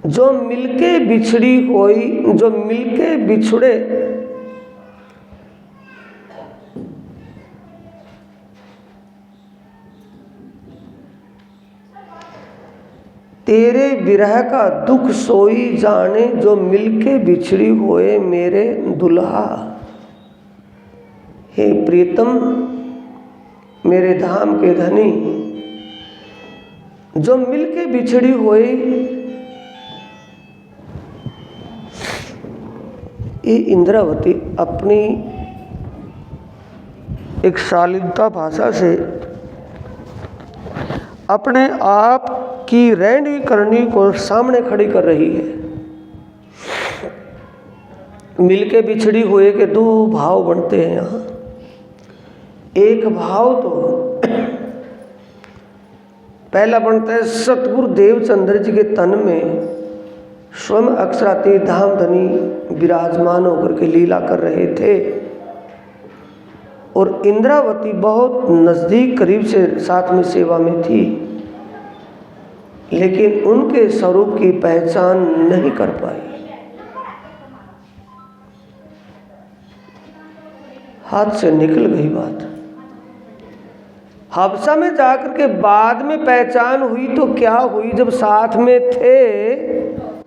जो मिलके बिछड़ी होई, जो मिलके बिछुड़े, तेरे विरह का दुख सोई जाने, जो मिलके बिछड़ी होए मेरे दुल्हा। हे प्रीतम मेरे धाम के धनी, जो मिलके बिछड़ी होए, ये इंद्रावती अपनी एक शालीनता भाषा से अपने आप की रहनी करनी को सामने खड़ी कर रही है। मिलके बिछड़ी हुए के दो भाव बनते हैं यहाँ। एक भाव तो पहला बनता है सतगुरु देवचंद्र जी के तन में स्वयं अक्षरातीत धाम धनी विराजमान होकर के लीला कर रहे थे और इंद्रावती बहुत नज़दीक करीब से साथ में सेवा में थी, लेकिन उनके स्वरूप की पहचान नहीं कर पाई। हाथ से निकल गई बात। हबसा में जाकर के बाद में पहचान हुई तो क्या हुई, जब साथ में थे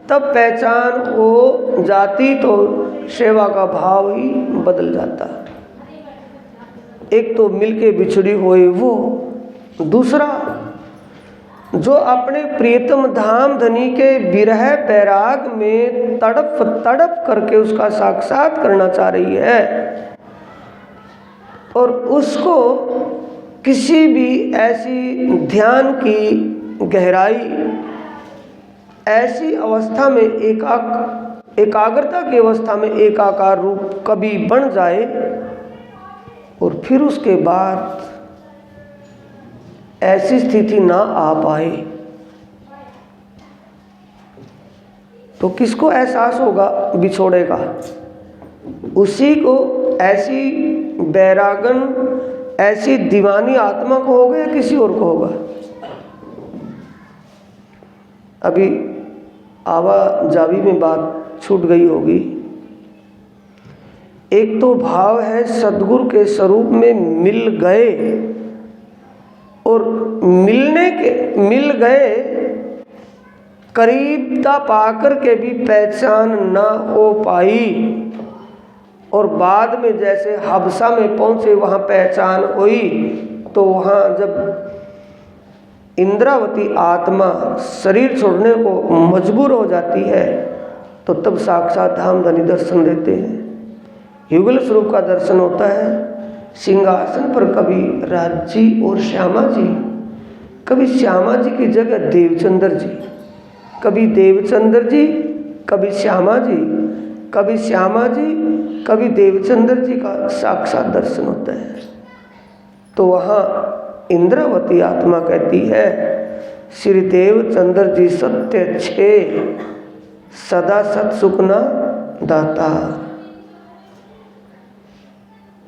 तब पहचान हो जाती तो सेवा का भाव ही बदल जाता। एक तो मिलके बिछड़ी हुई वो, दूसरा जो अपने प्रियतम धाम धनी के विरह बैराग में तड़प तड़प करके उसका साक्षात करना चाह रही है और उसको किसी भी ऐसी ध्यान की गहराई, ऐसी अवस्था में एकाग्रता की अवस्था में एकाकार रूप कभी बन जाए और फिर उसके बाद ऐसी स्थिति ना आ पाए तो किसको एहसास होगा बिछोड़े का? उसी को ऐसी बैरागन, ऐसी दीवानी आत्मा को होगा या किसी और को होगा? अभी आवाजावी में बात छूट गई होगी। एक तो भाव है सद्गुरु के स्वरूप में मिल गए और मिल गए करीबता पाकर के भी पहचान ना हो पाई और बाद में जैसे हबसा में पहुंचे वहां पहचान हुई तो वहां जब इंद्रावती आत्मा शरीर छोड़ने को मजबूर हो जाती है तो तब साक्षात धाम धनी दर्शन देते हैं। युगल स्वरूप का दर्शन होता है। सिंहासन पर कभी राज जी और श्यामा जी, कभी श्यामा जी की जगह देवचंद्र जी, कभी देवचंद्र जी, कभी श्यामा जी, कभी श्यामा जी, कभी देवचंद्र जी का साक्षात दर्शन होता है। तो वहाँ इंद्रावती आत्मा कहती है श्री देवचंद्र जी सत्य छे, सदा सत सुखना दाता।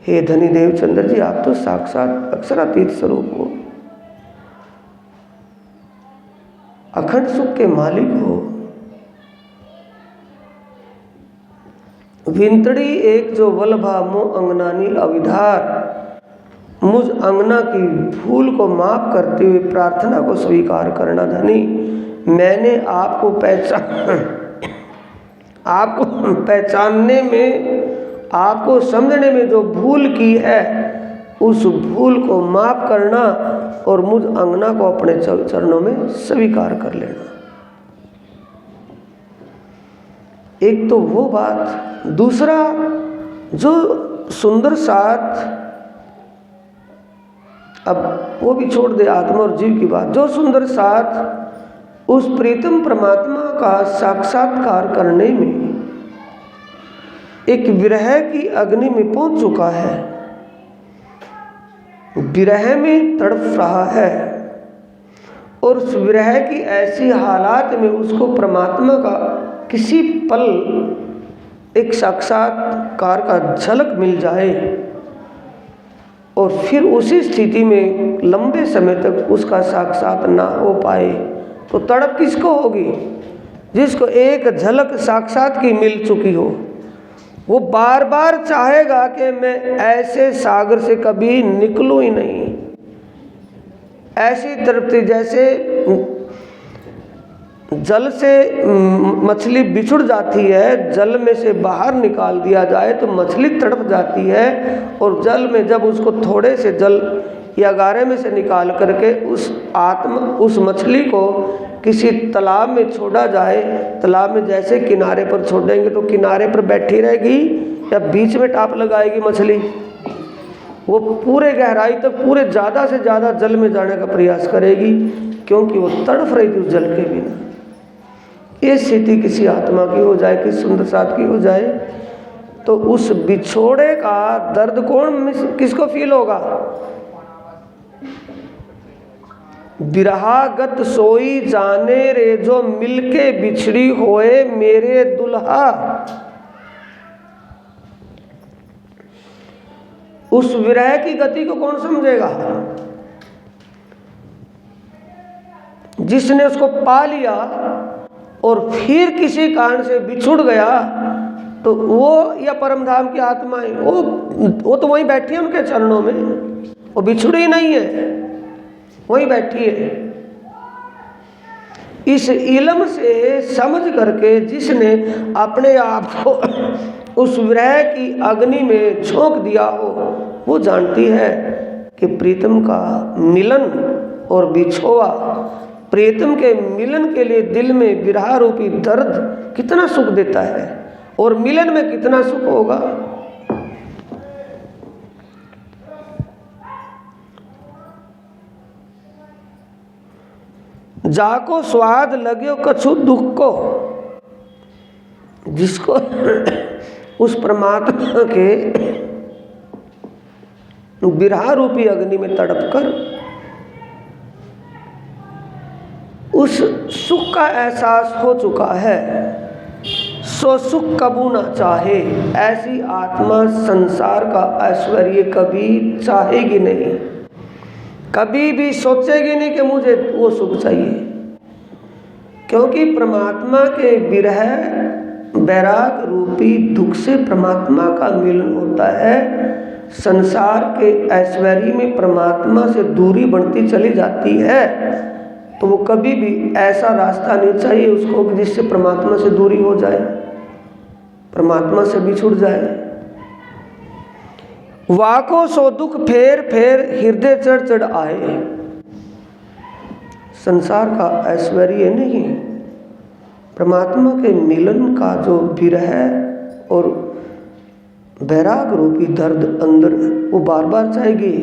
हे धनी देवचंद्र जी, आप तो साक्षात अक्षरातीत स्वरूप हो, अखंड सुख के मालिक हो। विंतड़ी एक जो वल्लभा मुँह अंगनानी अविधार, मुझ अंगना की भूल को माफ करते हुए प्रार्थना को स्वीकार करना धनी। मैंने आपको पहचानने में, आपको समझने में जो भूल की है उस भूल को माफ करना और मुझ अंगना को अपने चरणों में स्वीकार कर लेना। एक तो वो बात, दूसरा जो सुंदर साथ, अब वो भी छोड़ दे आत्मा और जीव की बात, जो सुंदर साथ उस प्रीतम परमात्मा का साक्षात्कार करने में एक विरह की अग्नि में पहुंच चुका है, विरह में तड़प रहा है और उस विरह की ऐसी हालात में उसको परमात्मा का किसी पल एक साक्षात्कार का झलक मिल जाए और फिर उसी स्थिति में लंबे समय तक उसका साक्षात ना हो पाए तो तड़प किसको होगी? जिसको एक झलक साक्षात की मिल चुकी हो, वो बार बार चाहेगा कि मैं ऐसे सागर से कभी निकलूं ही नहीं। ऐसी तृप्ति जैसे जल से मछली बिछुड़ जाती है, जल में से बाहर निकाल दिया जाए तो मछली तड़प जाती है, और जल में जब उसको थोड़े से जल या गारे में से निकाल करके उस मछली को किसी तालाब में छोड़ा जाए, तालाब में जैसे किनारे पर छोड़ेंगे तो किनारे पर बैठी रहेगी या बीच में टाप लगाएगी मछली, वो पूरे गहराई तक पूरे ज़्यादा से ज़्यादा जल में जाने का प्रयास करेगी, क्योंकि वो तड़फ रही थी उस जल के बिना। ये स्थिति किसी आत्मा की हो जाए, किसी सुंदर साथ की हो जाए, तो उस बिछोड़े का दर्द किसको फील होगा? बिरहागत सोई जाने रे जो मिलके बिछड़ी होए मेरे दुल्हा। उस विरह की गति को कौन समझेगा? जिसने उसको पा लिया और फिर किसी कारण से बिछुड़ गया, तो वो या परमधाम की आत्मा है, वो तो वहीं बैठी है उनके चरणों में, वो बिछुड़ी नहीं है, वहीं बैठी है। इस इल्म से समझ करके जिसने अपने आप को उस विरह की अग्नि में झोंक दिया हो, वो जानती है कि प्रीतम का मिलन और बिछोवा, प्रीतम के मिलन के लिए दिल में विरह रूपी दर्द कितना सुख देता है, और मिलन में कितना सुख होगा। जाको स्वाद लगे कछु दुख को, जिसको उस परमात्मा के विरह रूपी अग्नि में तड़प कर उस सुख का एहसास हो चुका है, सो सुख कबू ना चाहे। ऐसी आत्मा संसार का ऐश्वर्य कभी चाहेगी नहीं, कभी भी सोचेगी नहीं कि मुझे वो सुख चाहिए, क्योंकि परमात्मा के विरह वैराग रूपी दुख से परमात्मा का मिलन होता है। संसार के ऐश्वर्य में परमात्मा से दूरी बढ़ती चली जाती है, तो वो कभी भी ऐसा रास्ता नहीं चाहिए उसको कि जिससे परमात्मा से दूरी हो जाए, परमात्मा से बिछुड़ जाए। वाको सो दुख फेर फेर हृदय चढ़ चढ़ आए। संसार का ऐश्वर्य नहीं, परमात्मा के मिलन का जो विरह और वैराग रूपी दर्द अंदर, वो बार बार चाहेगी।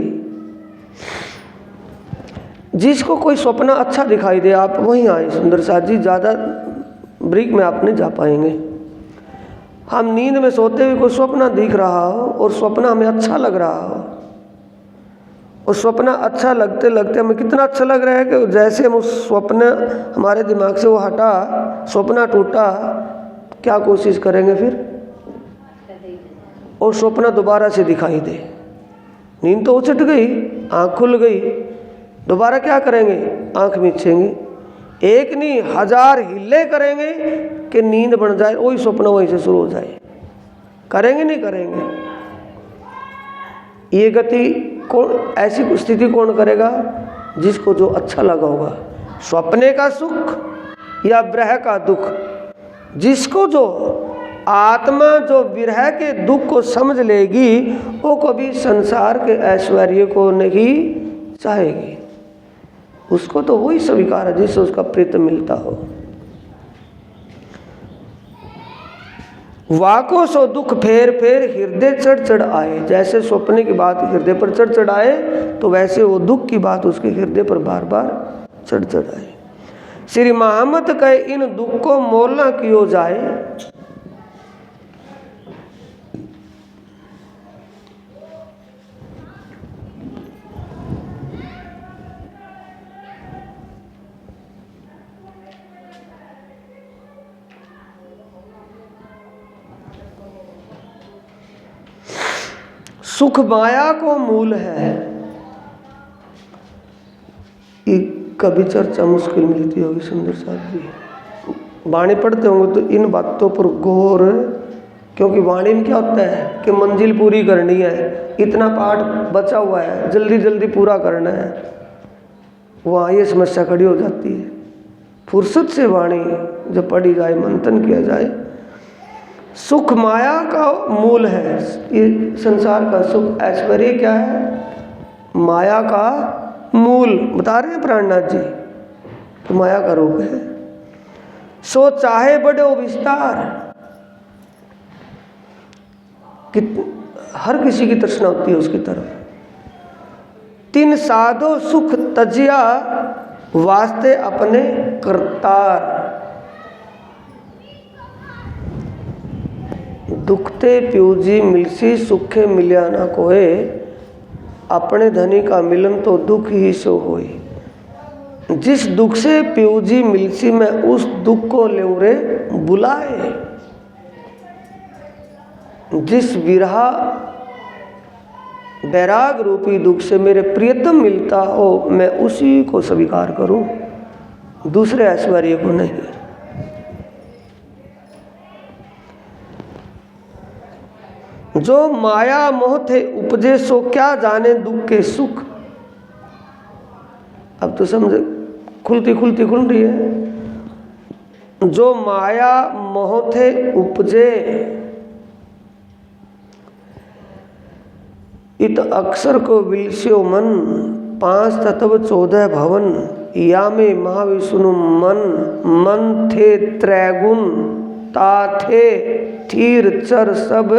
जिसको कोई सपना अच्छा दिखाई दे, आप वहीं आए सुंदर साथ जी, ज़्यादा ब्रीक में आप नहीं जा पाएंगे। हम नींद में सोते हुए कोई सपना दिख रहा हो और सपना हमें अच्छा लग रहा हो, और सपना अच्छा लगते लगते हमें कितना अच्छा लग रहा है कि जैसे हम उस स्वप्न हमारे दिमाग से वो हटा, सपना टूटा, क्या कोशिश करेंगे फिर, और सपना दोबारा से दिखाई दे। नींद तो उछट गई, आँख खुल गई, दोबारा क्या करेंगे, आँख मीचेंगे, एक नहीं 1000 हिले करेंगे कि नींद बन जाए, वही सपना वहीं से शुरू हो जाए। करेंगे नहीं करेंगे? ये गति कौन, ऐसी स्थिति कौन करेगा? जिसको जो अच्छा लगा होगा, सपने का सुख या विरह का दुख। जिसको जो आत्मा जो विरह के दुख को समझ लेगी, वो कभी संसार के ऐश्वर्य को नहीं चाहेगी। उसको तो वही स्वीकार है जिससे उसका प्रीत मिलता हो। वाको सो दुख फेर फेर हृदय चढ़ चढ़ आए। जैसे सपने की बात हृदय पर चढ़ चढ़ आए, तो वैसे वो दुख की बात उसके हृदय पर बार बार चढ़ चढ़ आए। श्री महामत कहे इन दुख को मोल ना कियो जाए। सुख माया को मूल है। ये कभी चर्चा मुश्किल मिलती होगी सुंदर साथ जी। वाणी पढ़ते होंगे तो इन बातों पर गौर, क्योंकि वाणी में क्या होता है कि मंजिल पूरी करनी है, इतना पाठ बचा हुआ है, जल्दी जल्दी पूरा करना है, वहाँ ये समस्या खड़ी हो जाती है। फुर्सत से वाणी जब पढ़ी जाए, मंथन किया जाए। सुख माया का मूल है, ये संसार का सुख ऐश्वर्य क्या है, माया का मूल बता रहे हैं प्राणनाथ जी, तो माया का रूप है। सो चाहे बड़ो विस्तार, कि हर किसी की तृष्णा होती है उसकी तरफ। तिन साधो सुख तजिया वास्ते अपने करतार, दुखते प्यूजी मिलसी सुखे मिल्या ना कोय, अपने धनी का मिलन तो दुख ही सो होई। जिस दुख से प्यूजी मिलसी मैं उस दुख को लेऊं रे बुलाए, जिस विरहा वैराग रूपी दुख से मेरे प्रियतम मिलता हो मैं उसी को स्वीकार करूं, दूसरे ऐश्वर्य को नहीं। जो माया मोह थे उपजे सो क्या जाने दुख के सुख। अब तो समझ खुलती खुलती खुल रही है। जो माया मोह थे उपजे, इत अक्षर को विलस्यो मन, 5 तत्व 14 भवन, या में महाविष्णु मन, मन थे त्रैगुण, ता थे थीर चर सब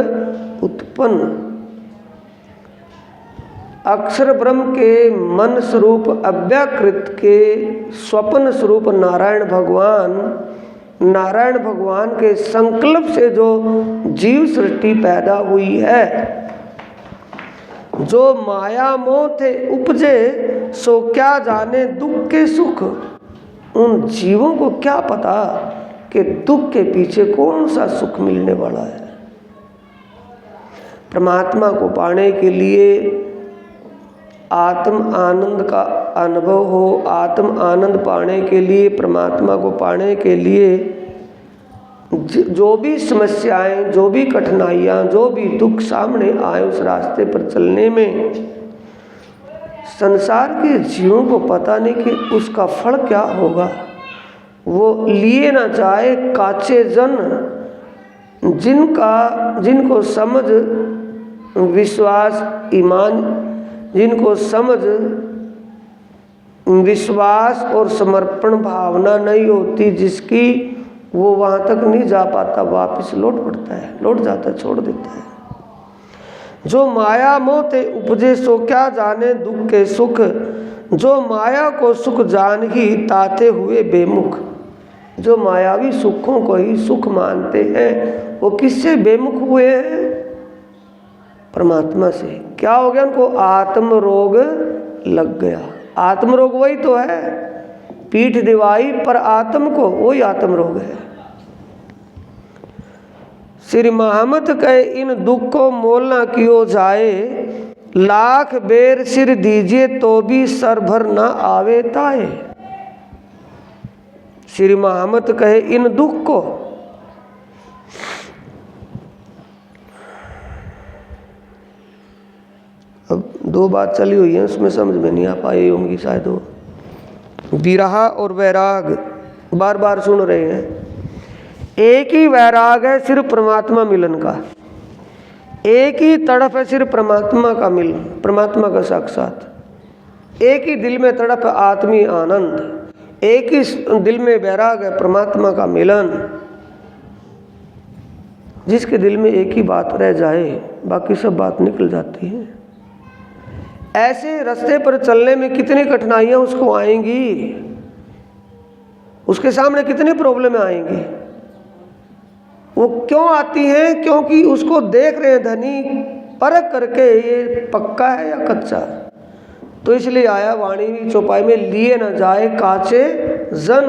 उत्पन्न। अक्षर ब्रह्म के मन स्वरूप अव्याकृत के स्वप्न स्वरूप नारायण भगवान के संकल्प से जो जीव सृष्टि पैदा हुई है, जो माया मोह थे उपजे सो क्या जाने दुख के सुख। उन जीवों को क्या पता कि दुख के पीछे कौन सा सुख मिलने वाला है। परमात्मा को पाने के लिए आत्म आनंद का अनुभव हो, आत्म आनंद पाने के लिए, परमात्मा को पाने के लिए जो भी समस्याएं, जो भी कठिनाइयाँ, जो भी दुख सामने आए उस रास्ते पर चलने में संसार के जीवों को पता नहीं कि उसका फल क्या होगा। वो लिए ना चाहे काचे जन, जिनको समझ विश्वास ईमान, जिनको समझ विश्वास और समर्पण भावना नहीं होती, जिसकी वो वहाँ तक नहीं जा पाता, वापस लौट पड़ता है, लौट जाता है, छोड़ देता है। जो माया मोह थे उपजे सो क्या जाने दुख के सुख। जो माया को सुख जान ही ताते हुए बेमुख। जो मायावी सुखों को ही सुख मानते हैं वो किससे बेमुख हुए हैं? परमात्मा से। क्या हो गया उनको? आत्म रोग लग गया। आत्म रोग वही तो है, पीठ दिवाई पर आत्म को, वही आत्म रोग है। श्री महामत कहे इन दुख को मोल ना कियो जाए, लाख बेर सिर दीजिए तो भी सर भर ना आवे ताए। श्री महामत कहे इन दुख को, अब दो बात चली हुई है उसमें समझ में नहीं आ पाई होंगी शायद। वो विरहा और वैराग बार बार सुन रहे हैं। एक ही वैराग है सिर्फ परमात्मा मिलन का, एक ही तड़प है सिर्फ परमात्मा का मिलन, परमात्मा का साक्षात। एक ही दिल में तड़प है आत्मीय आनंद, एक ही दिल में वैराग है परमात्मा का मिलन। जिसके दिल में एक ही बात रह जाए बाकी सब बात निकल जाती है। ऐसे रास्ते पर चलने में कितनी कठिनाइयां उसको आएंगी, उसके सामने कितनी प्रॉब्लम आएंगी। वो क्यों आती हैं? क्योंकि उसको देख रहे हैं धनी परख करके ये पक्का है या कच्चा। तो इसलिए आया वाणी चौपाई में, लिए न जाए काचे जन।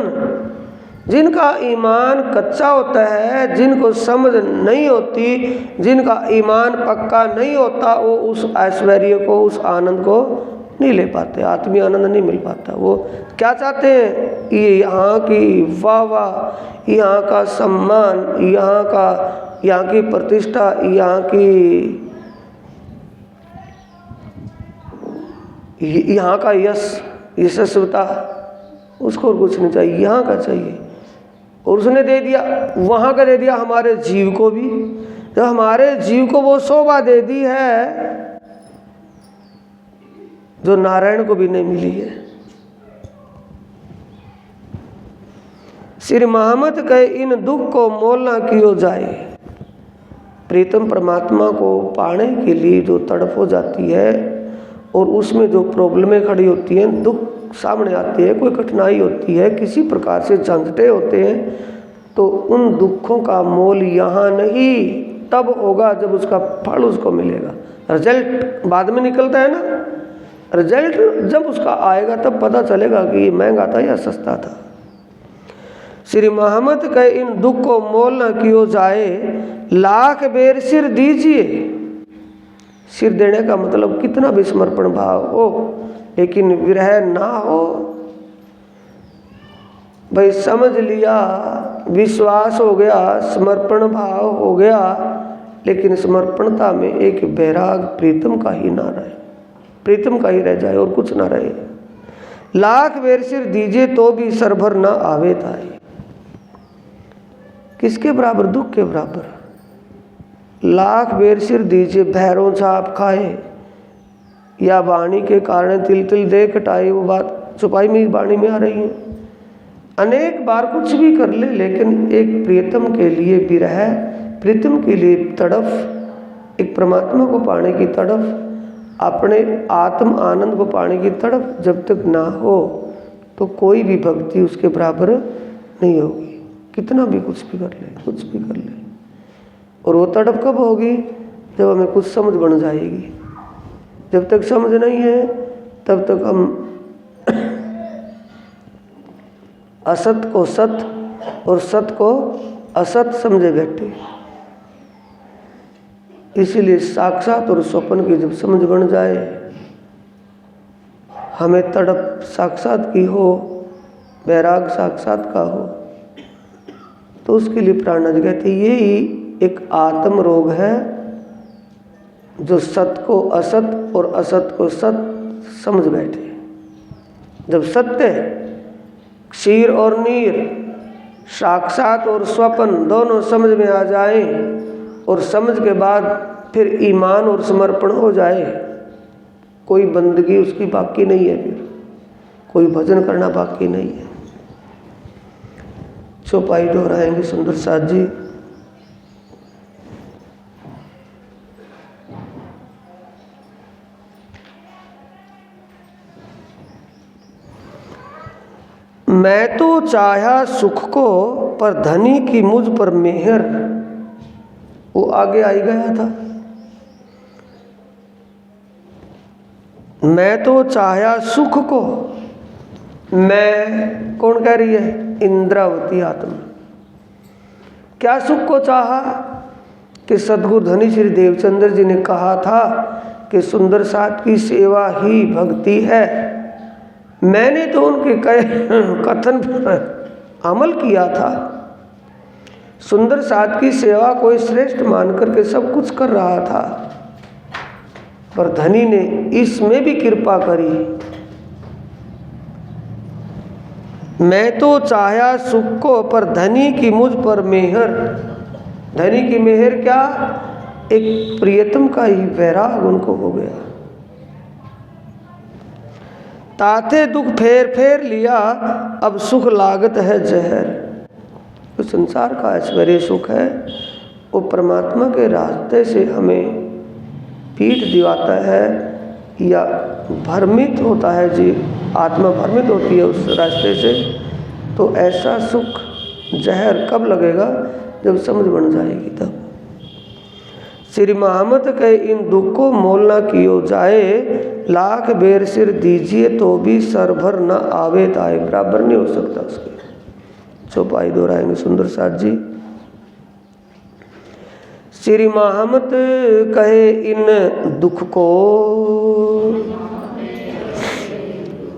जिनका ईमान कच्चा होता है, जिनको समझ नहीं होती, जिनका ईमान पक्का नहीं होता, वो उस ऐश्वर्य को, उस आनंद को नहीं ले पाते, आत्मीय आनंद नहीं मिल पाता। वो क्या चाहते हैं? ये यहाँ की वाह, यहाँ का सम्मान, यहाँ की प्रतिष्ठा, यहाँ का यशस्वता, उसको और कुछ नहीं चाहिए, यहाँ का चाहिए। और उसने दे दिया, वहाँ का दे दिया हमारे जीव को भी। जब हमारे जीव को वो शोभा दे दी है जो नारायण को भी नहीं मिली है। श्री महामत कहे इन दुख को मोल ना कियो जाए। प्रीतम परमात्मा को पाने के लिए जो तड़प हो जाती है और उसमें जो प्रॉब्लमें खड़ी होती हैं, दुख सामने आते हैं, कोई कठिनाई होती है, किसी प्रकार से झंझटे होते हैं, तो उन दुखों का मोल यहाँ नहीं, तब होगा जब उसका फल उसको मिलेगा। रिजल्ट बाद में निकलता है ना, रिजल्ट जब उसका आएगा तब पता चलेगा कि ये महंगा था या सस्ता था। श्री मोहम्मद कहे इन दुख को मोल न कियो जाए, लाख बेर सिर दीजिए। सिर देने का मतलब कितना भी समर्पण भाव हो, लेकिन विरह ना हो। भाई समझ लिया, विश्वास हो गया, समर्पण भाव हो गया, लेकिन समर्पणता में एक बैराग प्रीतम का ही ना रहे, प्रीतम का ही रह जाए और कुछ ना रहे। लाख बेर सिर दीजिए तो भी सरभर ना आवे ताई। किसके बराबर? दुख के बराबर। लाख बेर सिर दीजिए, भैरों छाप खाए या वाणी के कारण तिल तिल दे कटाए, वो बात छुपाई में वाणी में आ रही है। अनेक बार कुछ भी कर ले, लेकिन एक प्रियतम के लिए विरह, प्रीतम के लिए तड़फ, एक परमात्मा को पाने की तड़फ, अपने आत्म आनंद को पाने की तड़फ जब तक ना हो तो कोई भी भक्ति उसके बराबर नहीं होगी। कितना भी कुछ भी कर ले, कुछ भी कर ले। और वो तड़प कब होगी? जब हमें कुछ समझ बन जाएगी। जब तक समझ नहीं है तब तक हम असत को सत और सत को असत समझे बैठे। इसीलिए साक्षात और स्वप्न की जब समझ बन जाए, हमें तड़प साक्षात की हो, वैराग साक्षात का हो, तो उसके लिए प्राणनाथ कहते ये ही एक आत्म रोग है जो सत को असत और असत को सत समझ बैठे। जब सत्य, क्षीर और नीर, साक्षात और स्वप्न दोनों समझ में आ जाए और समझ के बाद फिर ईमान और समर्पण हो जाए, कोई बंदगी उसकी बाकी नहीं है, फिर कोई भजन करना बाकी नहीं है। चौपाई दोहराएंगे सुंदर साथ जी। मैं तो चाहा सुख को पर धनी की मुझ पर मेहर। वो आगे आई गया था। मैं तो चाहा सुख को, मैं कौन कह रही है? इंद्रावती आत्मा। क्या सुख को चाहा? कि सद्गुरु धनी श्री देवचंद्र जी ने कहा था कि सुंदर साथ की सेवा ही भक्ति है। मैंने तो उनके कथन पर अमल किया था। सुंदर साथ की सेवा को श्रेष्ठ मान करके सब कुछ कर रहा था, पर धनी ने इसमें भी कृपा करी। मैं तो चाहा सुख को पर धनी की मुझ पर मेहर। धनी की मेहर क्या? एक प्रियतम का ही वैराग उनको हो गया। ताते दुख फेर फेर लिया, अब सुख लागत है जहर। तो संसार का ऐश्वर्य सुख है, वो परमात्मा के रास्ते से हमें पीठ दिवाता है या भ्रमित होता है जी, आत्मा भ्रमित होती है उस रास्ते से। तो ऐसा सुख जहर कब लगेगा? जब समझ बन जाएगी तब। श्री मोहम्मद कहे इन दुख को मोल ना कियो जाए, लाख बेर सिर दीजिए तो भी सर भर न आवे ताए। बराबर नहीं हो सकता उसके। चौपाई दोहराएंगे सुंदर साथ जी। श्री मोहम्मद कहे इन दुख को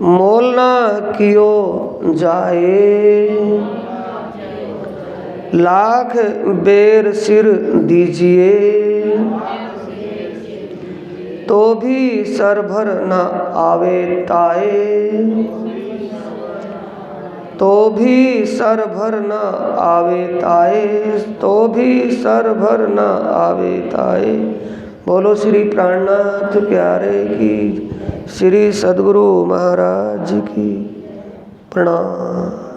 मोल ना कियो जाए, लाख बेर सिर दीजिए, तो भी सर भर न आवे ताए, तो भी सर भर न आवे ताए, तो भी सर भर न आवे ताए। बोलो श्री प्राणनाथ प्यारे की, श्री सद्गुरु महाराज की प्रणाम।